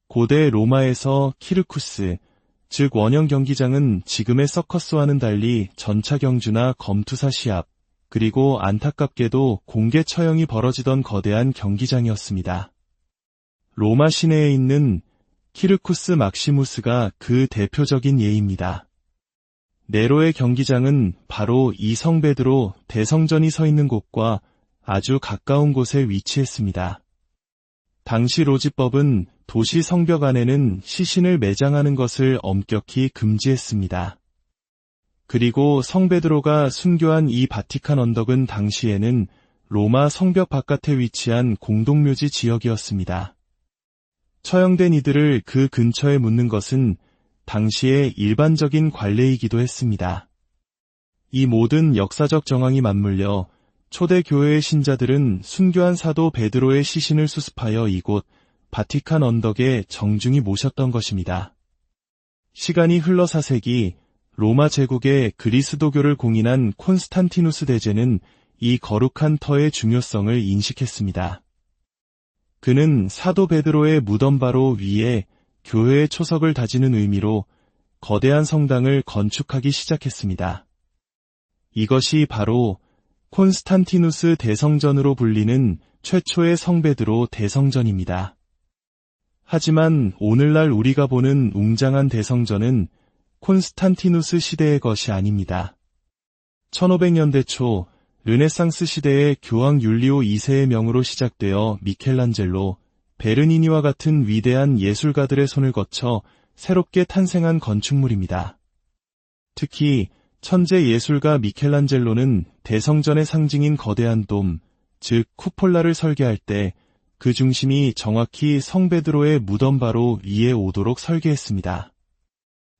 고대 로마에서 키르쿠스, 즉 원형 경기장은 지금의 서커스와는 달리 전차 경주나 검투사 시합, 그리고 안타깝게도 공개 처형이 벌어지던 거대한 경기장이었습니다. 로마 시내에 있는 키르쿠스 막시무스가 그 대표적인 예입니다. 네로의 경기장은 바로 이 성베드로 대성전이 서 있는 곳과 아주 가까운 곳에 위치했습니다. 당시 로지법은 도시 성벽 안에는 시신을 매장하는 것을 엄격히 금지했습니다. 그리고 성베드로가 순교한 이 바티칸 언덕은 당시에는 로마 성벽 바깥에 위치한 공동묘지 지역이었습니다. 처형된 이들을 그 근처에 묻는 것은 당시의 일반적인 관례이기도 했습니다. 이 모든 역사적 정황이 맞물려 초대 교회의 신자들은 순교한 사도 베드로의 시신을 수습하여 이곳 바티칸 언덕에 정중히 모셨던 것입니다. 시간이 흘러 4세기 로마 제국의 그리스도교를 공인한 콘스탄티누스 대제는 이 거룩한 터의 중요성을 인식했습니다. 그는 사도 베드로의 무덤 바로 위에 교회의 초석을 다지는 의미로 거대한 성당을 건축하기 시작했습니다. 이것이 바로 콘스탄티누스 대성전으로 불리는 최초의 성베드로 대성전입니다. 하지만 오늘날 우리가 보는 웅장한 대성전은 콘스탄티누스 시대의 것이 아닙니다. 1500년대 초 르네상스 시대의 교황 율리오 2세의 명으로 시작되어 미켈란젤로, 베르니니와 같은 위대한 예술가들의 손을 거쳐 새롭게 탄생한 건축물입니다. 특히 천재 예술가 미켈란젤로는 대성전의 상징인 거대한 돔, 즉 쿠폴라를 설계할 때 그 중심이 정확히 성베드로의 무덤 바로 위에 오도록 설계했습니다.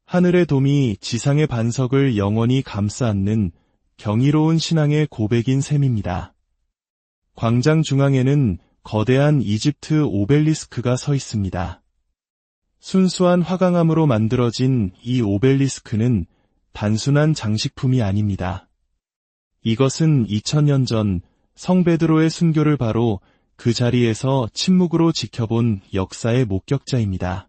하늘의 돔이 지상의 반석을 영원히 감싸 안는 경이로운 신앙의 고백인 셈입니다. 광장 중앙에는 거대한 이집트 오벨리스크가 서 있습니다. 순수한 화강암으로 만들어진 이 오벨리스크는 단순한 장식품이 아닙니다. 이것은 2000년 전 성베드로의 순교를 바로 그 자리에서 침묵으로 지켜본 역사의 목격자입니다.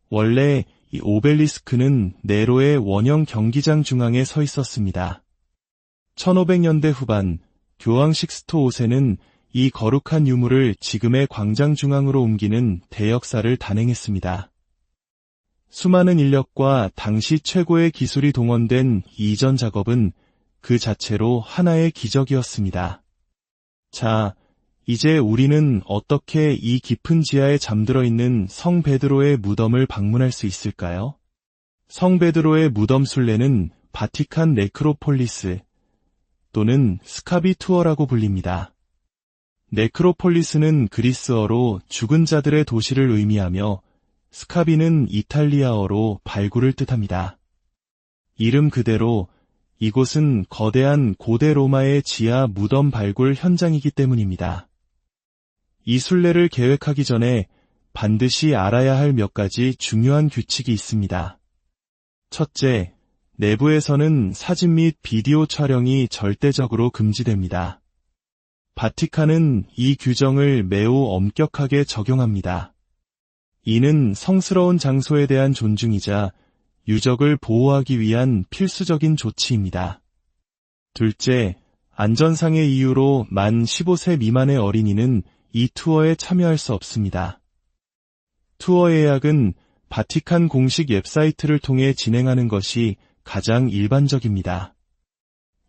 원래 이 오벨리스크는 네로의 원형 경기장 중앙에 서 있었습니다. 1500년대 후반 교황 식스토 5세는 이 거룩한 유물을 지금의 광장 중앙으로 옮기는 대역사를 단행했습니다. 수많은 인력과 당시 최고의 기술이 동원된 이전 작업은 그 자체로 하나의 기적이었습니다. 자, 이제 우리는 어떻게 이 깊은 지하에 잠들어 있는 성 베드로의 무덤을 방문할 수 있을까요? 성 베드로의 무덤 순례는 바티칸 네크로폴리스 또는 스카비 투어라고 불립니다. 네크로폴리스는 그리스어로 죽은 자들의 도시를 의미하며 스카비는 이탈리아어로 발굴을 뜻합니다. 이름 그대로 이곳은 거대한 고대 로마의 지하 무덤 발굴 현장이기 때문입니다. 이 순례를 계획하기 전에 반드시 알아야 할 몇 가지 중요한 규칙이 있습니다. 첫째, 내부에서는 사진 및 비디오 촬영이 절대적으로 금지됩니다. 바티칸은 이 규정을 매우 엄격하게 적용합니다. 이는 성스러운 장소에 대한 존중이자 유적을 보호하기 위한 필수적인 조치입니다. 둘째, 안전상의 이유로 만 15세 미만의 어린이는 이 투어에 참여할 수 없습니다. 투어 예약은 바티칸 공식 웹사이트를 통해 진행하는 것이 가장 일반적입니다.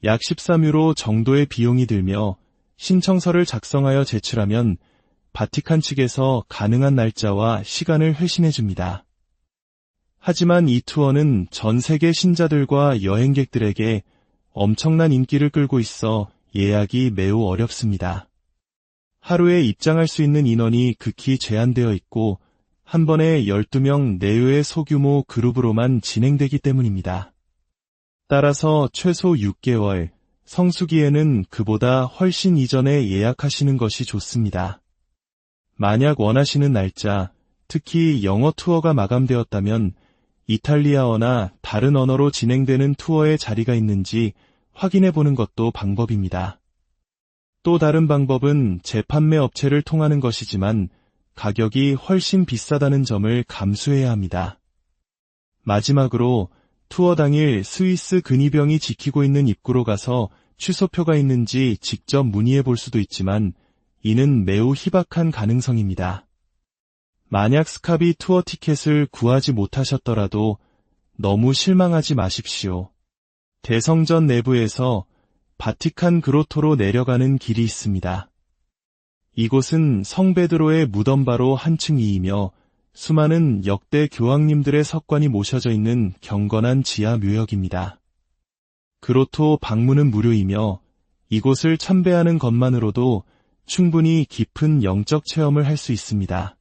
약 13유로 정도의 비용이 들며 신청서를 작성하여 제출하면 바티칸 측에서 가능한 날짜와 시간을 회신해 줍니다. 하지만 이 투어는 전 세계 신자들과 여행객들에게 엄청난 인기를 끌고 있어 예약이 매우 어렵습니다. 하루에 입장할 수 있는 인원이 극히 제한되어 있고 한 번에 12명 내외의 소규모 그룹으로만 진행되기 때문입니다. 따라서 최소 6개월, 성수기에는 그보다 훨씬 이전에 예약하시는 것이 좋습니다. 만약 원하시는 날짜, 특히 영어 투어가 마감되었다면 이탈리아어나 다른 언어로 진행되는 투어에 자리가 있는지 확인해 보는 것도 방법입니다. 또 다른 방법은 재판매 업체를 통하는 것이지만 가격이 훨씬 비싸다는 점을 감수해야 합니다. 마지막으로 투어 당일 스위스 근위병이 지키고 있는 입구로 가서 취소표가 있는지 직접 문의해 볼 수도 있지만 이는 매우 희박한 가능성입니다. 만약 스카비 투어 티켓을 구하지 못하셨더라도 너무 실망하지 마십시오. 대성전 내부에서 바티칸 그로토로 내려가는 길이 있습니다. 이곳은 성 베드로의 무덤 바로 한층 위이며 수많은 역대 교황님들의 석관이 모셔져 있는 경건한 지하 묘역입니다. 그로토 방문은 무료이며 이곳을 참배하는 것만으로도 충분히 깊은 영적 체험을 할 수 있습니다.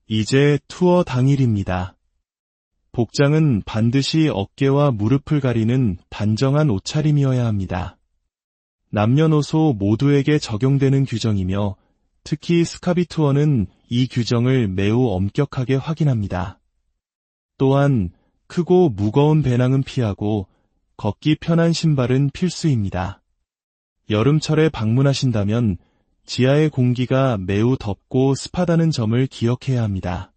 이제 투어 당일입니다. 복장은 반드시 어깨와 무릎을 가리는 단정한 옷차림이어야 합니다. 남녀노소 모두에게 적용되는 규정이며 특히 스카비 투어는 이 규정을 매우 엄격하게 확인합니다. 또한 크고 무거운 배낭은 피하고 걷기 편한 신발은 필수입니다. 여름철에 방문하신다면 지하의 공기가 매우 덥고 습하다는 점을 기억해야 합니다.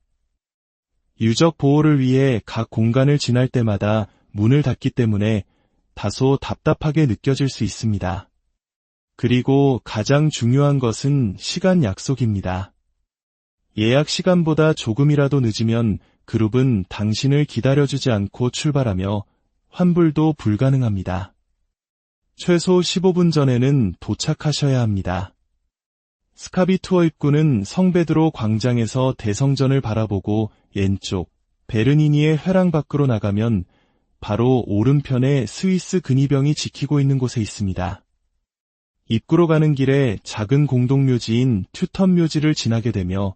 유적 보호를 위해 각 공간을 지날 때마다 문을 닫기 때문에 다소 답답하게 느껴질 수 있습니다. 그리고 가장 중요한 것은 시간 약속입니다. 예약 시간보다 조금이라도 늦으면 그룹은 당신을 기다려주지 않고 출발하며 환불도 불가능합니다. 최소 15분 전에는 도착하셔야 합니다. 스카비 투어 입구는 성베드로 광장에서 대성전을 바라보고 왼쪽 베르니니의 회랑 밖으로 나가면 바로 오른편에 스위스 근위병이 지키고 있는 곳에 있습니다. 입구로 가는 길에 작은 공동묘지인 튜턴 묘지를 지나게 되며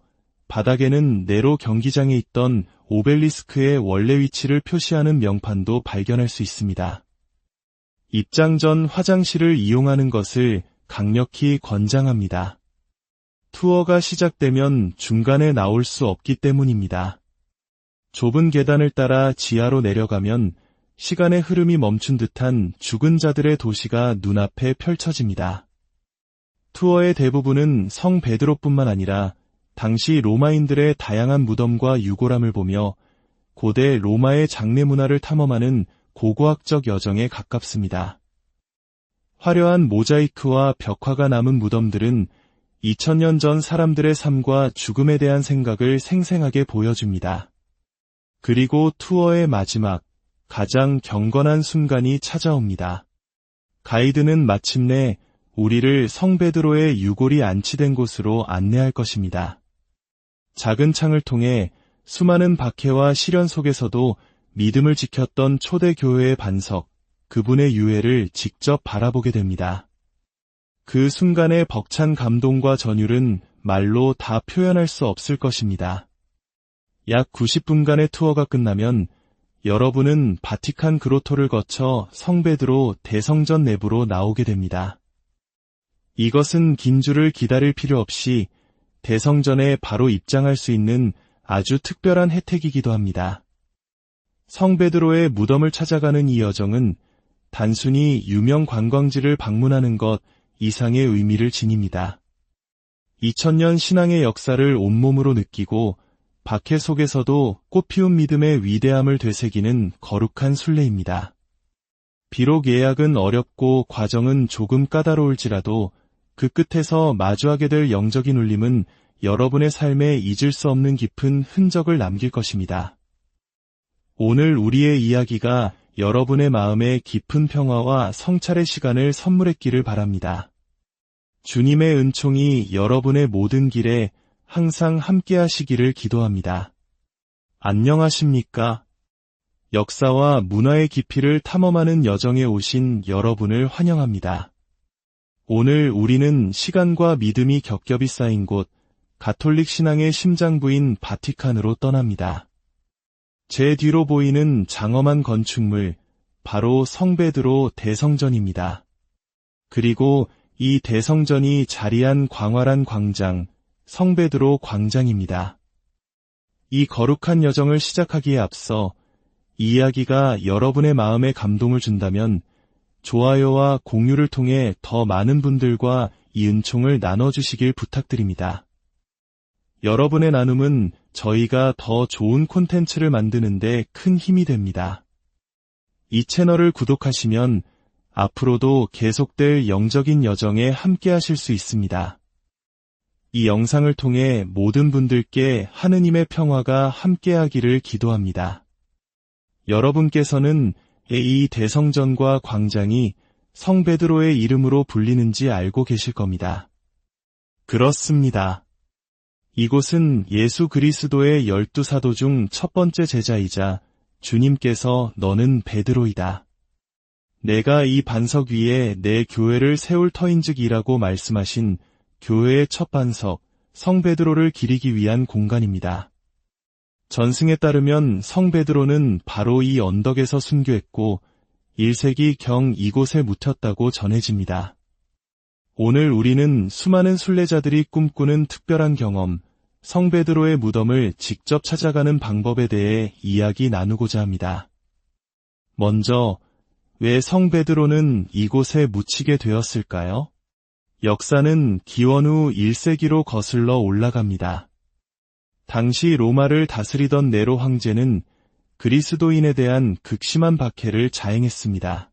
바닥에는 네로 경기장에 있던 오벨리스크의 원래 위치를 표시하는 명판도 발견할 수 있습니다. 입장 전 화장실을 이용하는 것을 강력히 권장합니다. 투어가 시작되면 중간에 나올 수 없기 때문입니다. 좁은 계단을 따라 지하로 내려가면 시간의 흐름이 멈춘 듯한 죽은 자들의 도시가 눈앞에 펼쳐집니다. 투어의 대부분은 성 베드로뿐만 아니라 당시 로마인들의 다양한 무덤과 유골함을 보며 고대 로마의 장례 문화를 탐험하는 고고학적 여정에 가깝습니다. 화려한 모자이크와 벽화가 남은 무덤들은 2000년 전 사람들의 삶과 죽음에 대한 생각을 생생하게 보여줍니다. 그리고 투어의 마지막, 가장 경건한 순간이 찾아옵니다. 가이드는 마침내 우리를 성베드로의 유골이 안치된 곳으로 안내할 것입니다. 작은 창을 통해 수많은 박해와 시련 속에서도 믿음을 지켰던 초대교회의 반석, 그분의 유해를 직접 바라보게 됩니다. 그 순간의 벅찬 감동과 전율은 말로 다 표현할 수 없을 것입니다. 약 90분간의 투어가 끝나면 여러분은 바티칸 그로토를 거쳐 성베드로 대성전 내부로 나오게 됩니다. 이것은 긴 줄을 기다릴 필요 없이 대성전에 바로 입장할 수 있는 아주 특별한 혜택이기도 합니다. 성베드로의 무덤을 찾아가는 이 여정은 단순히 유명 관광지를 방문하는 것 이상의 의미를 지닙니다. 2000년 신앙의 역사를 온몸으로 느끼고 박해 속에서도 꽃피운 믿음의 위대함을 되새기는 거룩한 순례입니다. 비록 예약은 어렵고 과정은 조금 까다로울지라도 그 끝에서 마주하게 될 영적인 울림은 여러분의 삶에 잊을 수 없는 깊은 흔적을 남길 것입니다. 오늘 우리의 이야기가 여러분의 마음에 깊은 평화와 성찰의 시간을 선물했기를 바랍니다. 주님의 은총이 여러분의 모든 길에 항상 함께 하시기를 기도합니다. 안녕하십니까? 역사와 문화의 깊이를 탐험하는 여정에 오신 여러분을 환영합니다. 오늘 우리는 시간과 믿음이 겹겹이 쌓인 곳, 가톨릭 신앙의 심장부인 바티칸으로 떠납니다. 제 뒤로 보이는 장엄한 건축물, 바로 성베드로 대성전입니다. 그리고 이 대성전이 자리한 광활한 광장, 성베드로 광장입니다. 이 거룩한 여정을 시작하기에 앞서 이 이야기가 여러분의 마음에 감동을 준다면 좋아요와 공유를 통해 더 많은 분들과 이 은총을 나눠주시길 부탁드립니다. 여러분의 나눔은 저희가 더 좋은 콘텐츠를 만드는데 큰 힘이 됩니다. 이 채널을 구독하시면 앞으로도 계속될 영적인 여정에 함께 하실 수 있습니다. 이 영상을 통해 모든 분들께 하느님의 평화가 함께하기를 기도합니다. 여러분께서는 이 대성전과 광장이 성베드로의 이름으로 불리는지 알고 계실 겁니다. 그렇습니다. 이곳은 예수 그리스도의 12사도 중 첫 번째 제자이자 주님께서 너는 베드로이다. 내가 이 반석 위에 내 교회를 세울 터인즉이라고 말씀하신 교회의 첫 반석, 성베드로를 기리기 위한 공간입니다. 전승에 따르면 성베드로는 바로 이 언덕에서 순교했고 1세기경 이곳에 묻혔다고 전해집니다. 오늘 우리는 수많은 순례자들이 꿈꾸는 특별한 경험, 성베드로의 무덤을 직접 찾아가는 방법에 대해 이야기 나누고자 합니다. 먼저, 왜 성베드로는 이곳에 묻히게 되었을까요? 역사는 기원 후 1세기로 거슬러 올라갑니다. 당시 로마를 다스리던 네로 황제는 그리스도인에 대한 극심한 박해를 자행했습니다.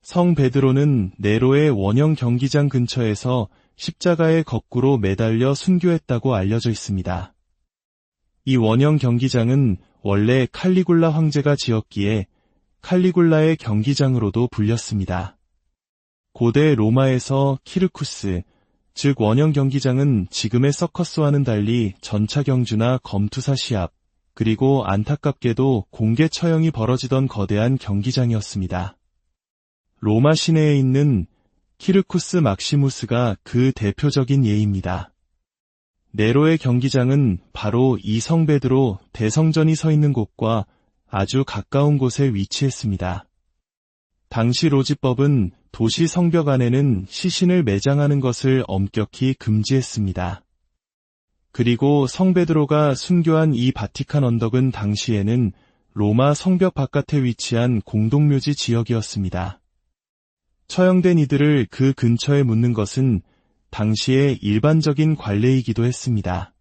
성 베드로는 네로의 원형 경기장 근처에서 십자가에 거꾸로 매달려 순교했다고 알려져 있습니다. 이 원형 경기장은 원래 칼리굴라 황제가 지었기에 칼리굴라의 경기장으로도 불렸습니다. 고대 로마에서 키르쿠스, 즉 원형 경기장은 지금의 서커스와는 달리 전차 경주나 검투사 시합, 그리고 안타깝게도 공개 처형이 벌어지던 거대한 경기장이었습니다. 로마 시내에 있는 키르쿠스 막시무스가 그 대표적인 예입니다. 네로의 경기장은 바로 이 성베드로 대성전이 서 있는 곳과 아주 가까운 곳에 위치했습니다. 당시 로지법은 도시 성벽 안에는 시신을 매장하는 것을 엄격히 금지했습니다. 그리고 성베드로가 순교한 이 바티칸 언덕은 당시에는 로마 성벽 바깥에 위치한 공동묘지 지역이었습니다. 처형된 이들을 그 근처에 묻는 것은 당시의 일반적인 관례이기도 했습니다.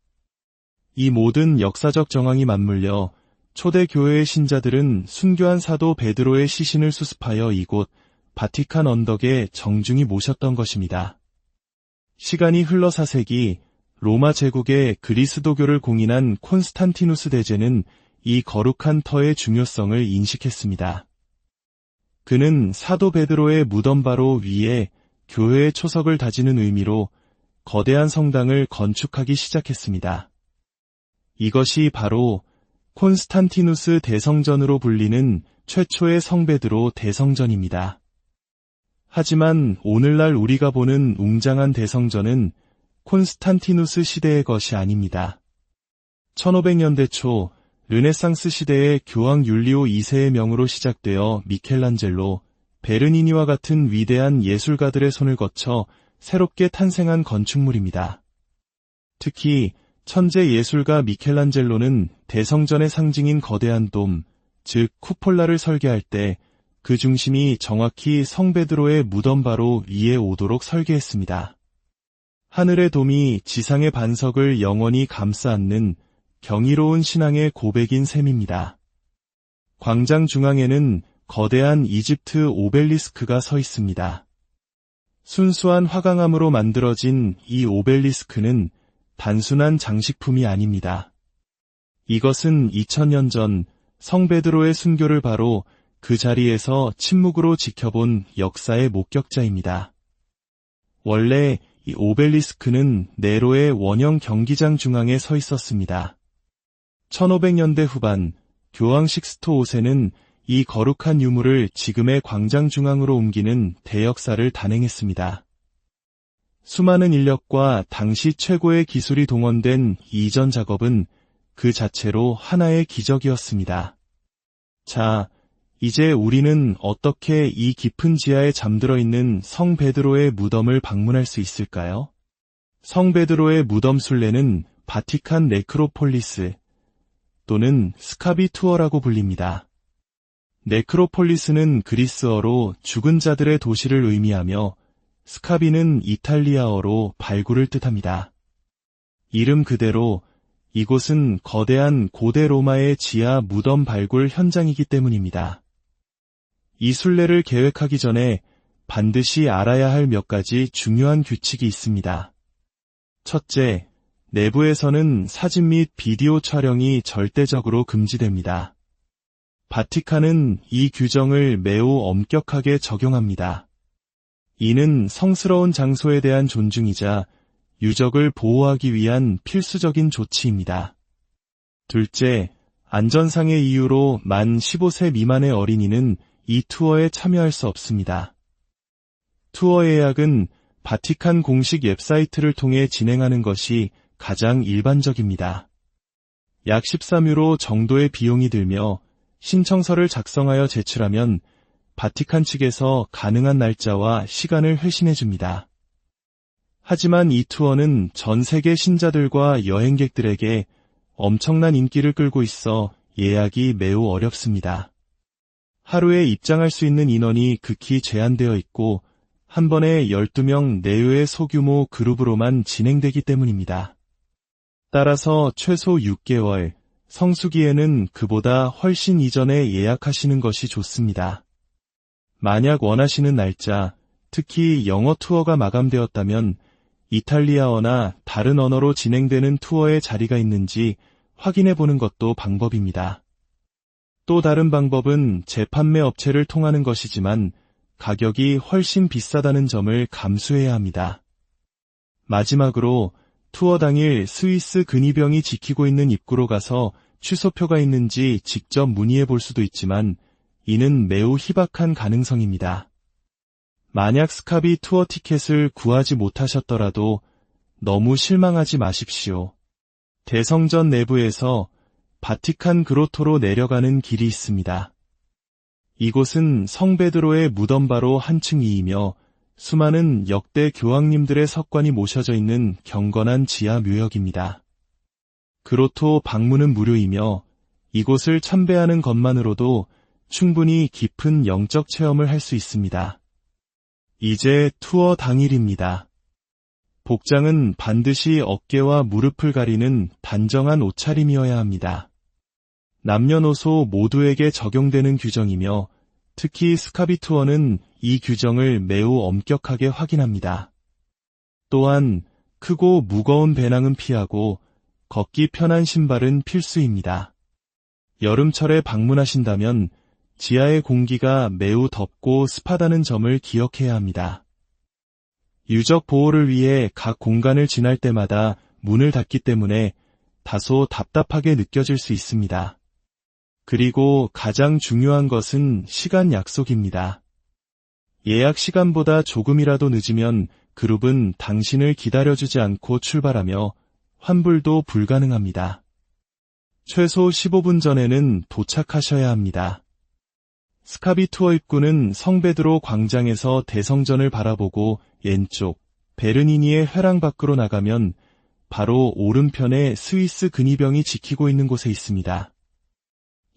이 모든 역사적 정황이 맞물려 초대 교회의 신자들은 순교한 사도 베드로의 시신을 수습하여 이곳 바티칸 언덕에 정중히 모셨던 것입니다. 시간이 흘러 4세기 로마 제국의 그리스도교를 공인한 콘스탄티누스 대제는 이 거룩한 터의 중요성을 인식했습니다. 그는 사도 베드로의 무덤 바로 위에 교회의 초석을 다지는 의미로 거대한 성당을 건축하기 시작했습니다. 이것이 바로 콘스탄티누스 대성전으로 불리는 최초의 성베드로 대성전입니다. 하지만 오늘날 우리가 보는 웅장한 대성전은 콘스탄티누스 시대의 것이 아닙니다. 1500년대 초 르네상스 시대의 교황 율리오 2세의 명으로 시작되어 미켈란젤로, 베르니니와 같은 위대한 예술가들의 손을 거쳐 새롭게 탄생한 건축물입니다. 특히 천재 예술가 미켈란젤로는 대성전의 상징인 거대한 돔, 즉 쿠폴라를 설계할 때 그 중심이 정확히 성베드로의 무덤 바로 위에 오도록 설계했습니다. 하늘의 돔이 지상의 반석을 영원히 감싸 안는 경이로운 신앙의 고백인 셈입니다. 광장 중앙에는 거대한 이집트 오벨리스크가 서 있습니다. 순수한 화강암으로 만들어진 이 오벨리스크는 단순한 장식품이 아닙니다. 이것은 2000년 전 성베드로의 순교를 바로 그 자리에서 침묵으로 지켜본 역사의 목격자입니다. 원래 이 오벨리스크는 네로의 원형 경기장 중앙에 서 있었습니다. 1500년대 후반 교황 식스토 5세는 이 거룩한 유물을 지금의 광장 중앙으로 옮기는 대역사를 단행했습니다. 수많은 인력과 당시 최고의 기술이 동원된 이전 작업은 그 자체로 하나의 기적이었습니다. 자, 이제 우리는 어떻게 이 깊은 지하에 잠들어 있는 성 베드로의 무덤을 방문할 수 있을까요? 성 베드로의 무덤 순례는 바티칸 네크로폴리스 또는 스카비 투어라고 불립니다. 네크로폴리스는 그리스어로 죽은 자들의 도시를 의미하며 스카비는 이탈리아어로 발굴을 뜻합니다. 이름 그대로 이곳은 거대한 고대 로마의 지하 무덤 발굴 현장이기 때문입니다. 이 순례를 계획하기 전에 반드시 알아야 할 몇 가지 중요한 규칙이 있습니다. 첫째, 내부에서는 사진 및 비디오 촬영이 절대적으로 금지됩니다. 바티칸은 이 규정을 매우 엄격하게 적용합니다. 이는 성스러운 장소에 대한 존중이자 유적을 보호하기 위한 필수적인 조치입니다. 둘째, 안전상의 이유로 만 15세 미만의 어린이는 이 투어에 참여할 수 없습니다. 투어 예약은 바티칸 공식 웹사이트를 통해 진행하는 것이 가장 일반적입니다. 약 13유로 정도의 비용이 들며 신청서를 작성하여 제출하면 바티칸 측에서 가능한 날짜와 시간을 회신해줍니다. 하지만 이 투어는 전 세계 신자들과 여행객들에게 엄청난 인기를 끌고 있어 예약이 매우 어렵습니다. 하루에 입장할 수 있는 인원이 극히 제한되어 있고 한 번에 12명 내외의 소규모 그룹으로만 진행되기 때문입니다. 따라서 최소 6개월, 성수기에는 그보다 훨씬 이전에 예약하시는 것이 좋습니다. 만약 원하시는 날짜, 특히 영어 투어가 마감되었다면 이탈리아어나 다른 언어로 진행되는 투어에 자리가 있는지 확인해 보는 것도 방법입니다. 또 다른 방법은 재판매 업체를 통하는 것이지만 가격이 훨씬 비싸다는 점을 감수해야 합니다. 마지막으로 투어 당일 스위스 근위병이 지키고 있는 입구로 가서 취소표가 있는지 직접 문의해 볼 수도 있지만 이는 매우 희박한 가능성입니다. 만약 스카비 투어 티켓을 구하지 못하셨더라도 너무 실망하지 마십시오. 대성전 내부에서 바티칸 그로토로 내려가는 길이 있습니다. 이곳은 성 베드로의 무덤 바로 한층 위이며 수많은 역대 교황님들의 석관이 모셔져 있는 경건한 지하 묘역입니다. 그로토 방문은 무료이며 이곳을 참배하는 것만으로도 충분히 깊은 영적 체험을 할 수 있습니다. 이제 투어 당일입니다. 복장은 반드시 어깨와 무릎을 가리는 단정한 옷차림이어야 합니다. 남녀노소 모두에게 적용되는 규정이며 특히 스카비 투어는 이 규정을 매우 엄격하게 확인합니다. 또한 크고 무거운 배낭은 피하고 걷기 편한 신발은 필수입니다. 여름철에 방문하신다면 지하의 공기가 매우 덥고 습하다는 점을 기억해야 합니다. 유적 보호를 위해 각 공간을 지날 때마다 문을 닫기 때문에 다소 답답하게 느껴질 수 있습니다. 그리고 가장 중요한 것은 시간 약속입니다. 예약 시간보다 조금이라도 늦으면 그룹은 당신을 기다려주지 않고 출발하며 환불도 불가능합니다. 최소 15분 전에는 도착하셔야 합니다. 스카비 투어 입구는 성베드로 광장에서 대성전을 바라보고 왼쪽 베르니니의 회랑 밖으로 나가면 바로 오른편에 스위스 근위병이 지키고 있는 곳에 있습니다.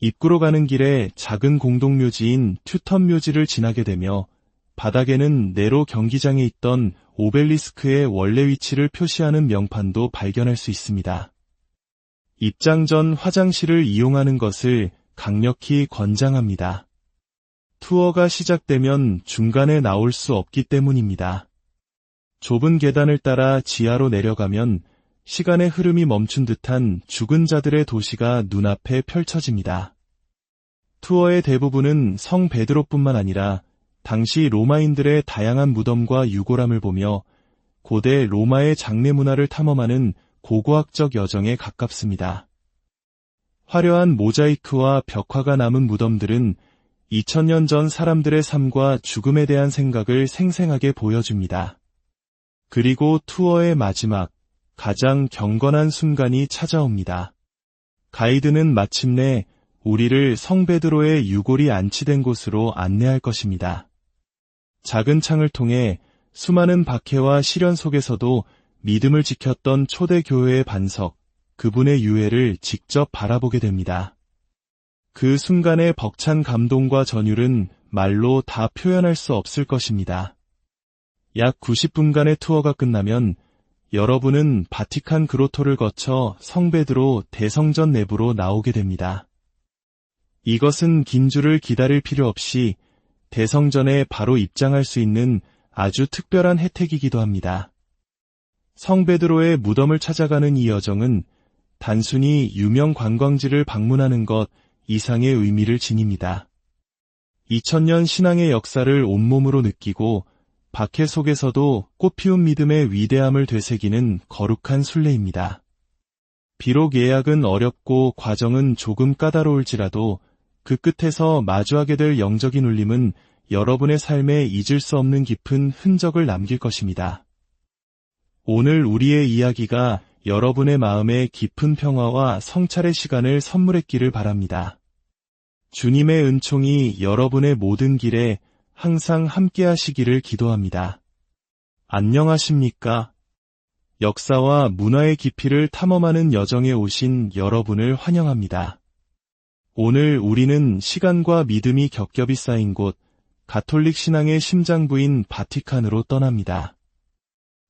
입구로 가는 길에 작은 공동묘지인 튜턴 묘지를 지나게 되며 바닥에는 네로 경기장에 있던 오벨리스크의 원래 위치를 표시하는 명판도 발견할 수 있습니다. 입장 전 화장실을 이용하는 것을 강력히 권장합니다. 투어가 시작되면 중간에 나올 수 없기 때문입니다. 좁은 계단을 따라 지하로 내려가면 시간의 흐름이 멈춘 듯한 죽은 자들의 도시가 눈앞에 펼쳐집니다. 투어의 대부분은 성 베드로뿐만 아니라 당시 로마인들의 다양한 무덤과 유골함을 보며 고대 로마의 장례 문화를 탐험하는 고고학적 여정에 가깝습니다. 화려한 모자이크와 벽화가 남은 무덤들은 2000년 전 사람들의 삶과 죽음에 대한 생각을 생생하게 보여줍니다. 그리고 투어의 마지막, 가장 경건한 순간이 찾아옵니다. 가이드는 마침내 우리를 성 베드로의 유골이 안치된 곳으로 안내할 것입니다. 작은 창을 통해 수많은 박해와 시련 속에서도 믿음을 지켰던 초대 교회의 반석, 그분의 유해를 직접 바라보게 됩니다. 그 순간의 벅찬 감동과 전율은 말로 다 표현할 수 없을 것입니다. 약 90분간의 투어가 끝나면 여러분은 바티칸 그로토를 거쳐 성 베드로 대성전 내부로 나오게 됩니다. 이것은 긴 줄을 기다릴 필요 없이 대성전에 바로 입장할 수 있는 아주 특별한 혜택이기도 합니다. 성 베드로의 무덤을 찾아가는 이 여정은 단순히 유명 관광지를 방문하는 것 이상의 의미를 지닙니다. 2000년 신앙의 역사를 온몸으로 느끼고 박해 속에서도 꽃피운 믿음의 위대함을 되새기는 거룩한 순례입니다. 비록 예약은 어렵고 과정은 조금 까다로울지라도 그 끝에서 마주하게 될 영적인 울림은 여러분의 삶에 잊을 수 없는 깊은 흔적을 남길 것입니다. 오늘 우리의 이야기가 여러분의 마음에 깊은 평화와 성찰의 시간을 선물했기를 바랍니다. 주님의 은총이 여러분의 모든 길에 항상 함께 하시기를 기도합니다. 안녕하십니까? 역사와 문화의 깊이를 탐험하는 여정에 오신 여러분을 환영합니다. 오늘 우리는 시간과 믿음이 겹겹이 쌓인 곳, 가톨릭 신앙의 심장부인 바티칸으로 떠납니다.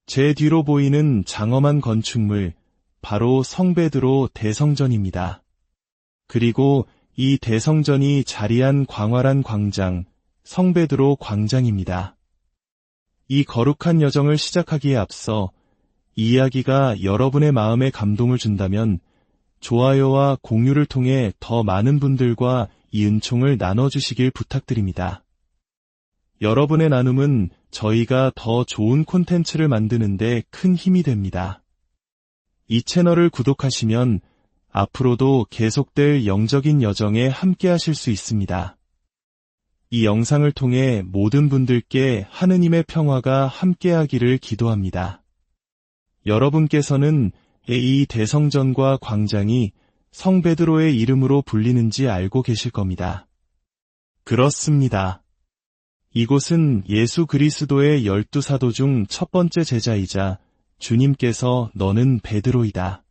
제 뒤로 보이는 장엄한 건축물, 바로 성 베드로 대성전입니다. 그리고 이 대성전이 자리한 광활한 광장, 성 베드로 광장입니다. 이 거룩한 여정을 시작하기에 앞서 이 이야기가 여러분의 마음에 감동을 준다면 좋아요와 공유를 통해 더 많은 분들과 이 은총을 나눠주시길 부탁드립니다. 여러분의 나눔은 저희가 더 좋은 콘텐츠를 만드는 데 큰 힘이 됩니다. 이 채널을 구독하시면 앞으로도 계속될 영적인 여정에 함께 하실 수 있습니다. 이 영상을 통해 모든 분들께 하느님의 평화가 함께하기를 기도합니다. 여러분께서는 이 대성전과 광장이 성 베드로의 이름으로 불리는지 알고 계실 겁니다. 그렇습니다. 이곳은 예수 그리스도의 12사도 중 첫 번째 제자이자 주님께서 너는 베드로이다.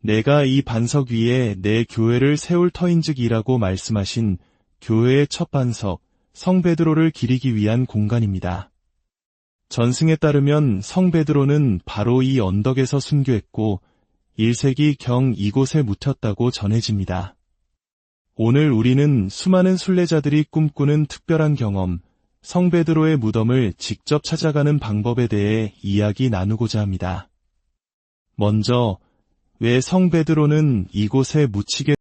내가 이 반석 위에 내 교회를 세울 터인즉이라고 말씀하신 교회의 첫 반석, 성 베드로를 기리기 위한 공간입니다. 전승에 따르면 성 베드로는 바로 이 언덕에서 순교했고 1세기 경 이곳에 묻혔다고 전해집니다. 오늘 우리는 수많은 순례자들이 꿈꾸는 특별한 경험, 성 베드로의 무덤을 직접 찾아가는 방법에 대해 이야기 나누고자 합니다. 먼저, 왜 성 베드로는 이곳에 묻히게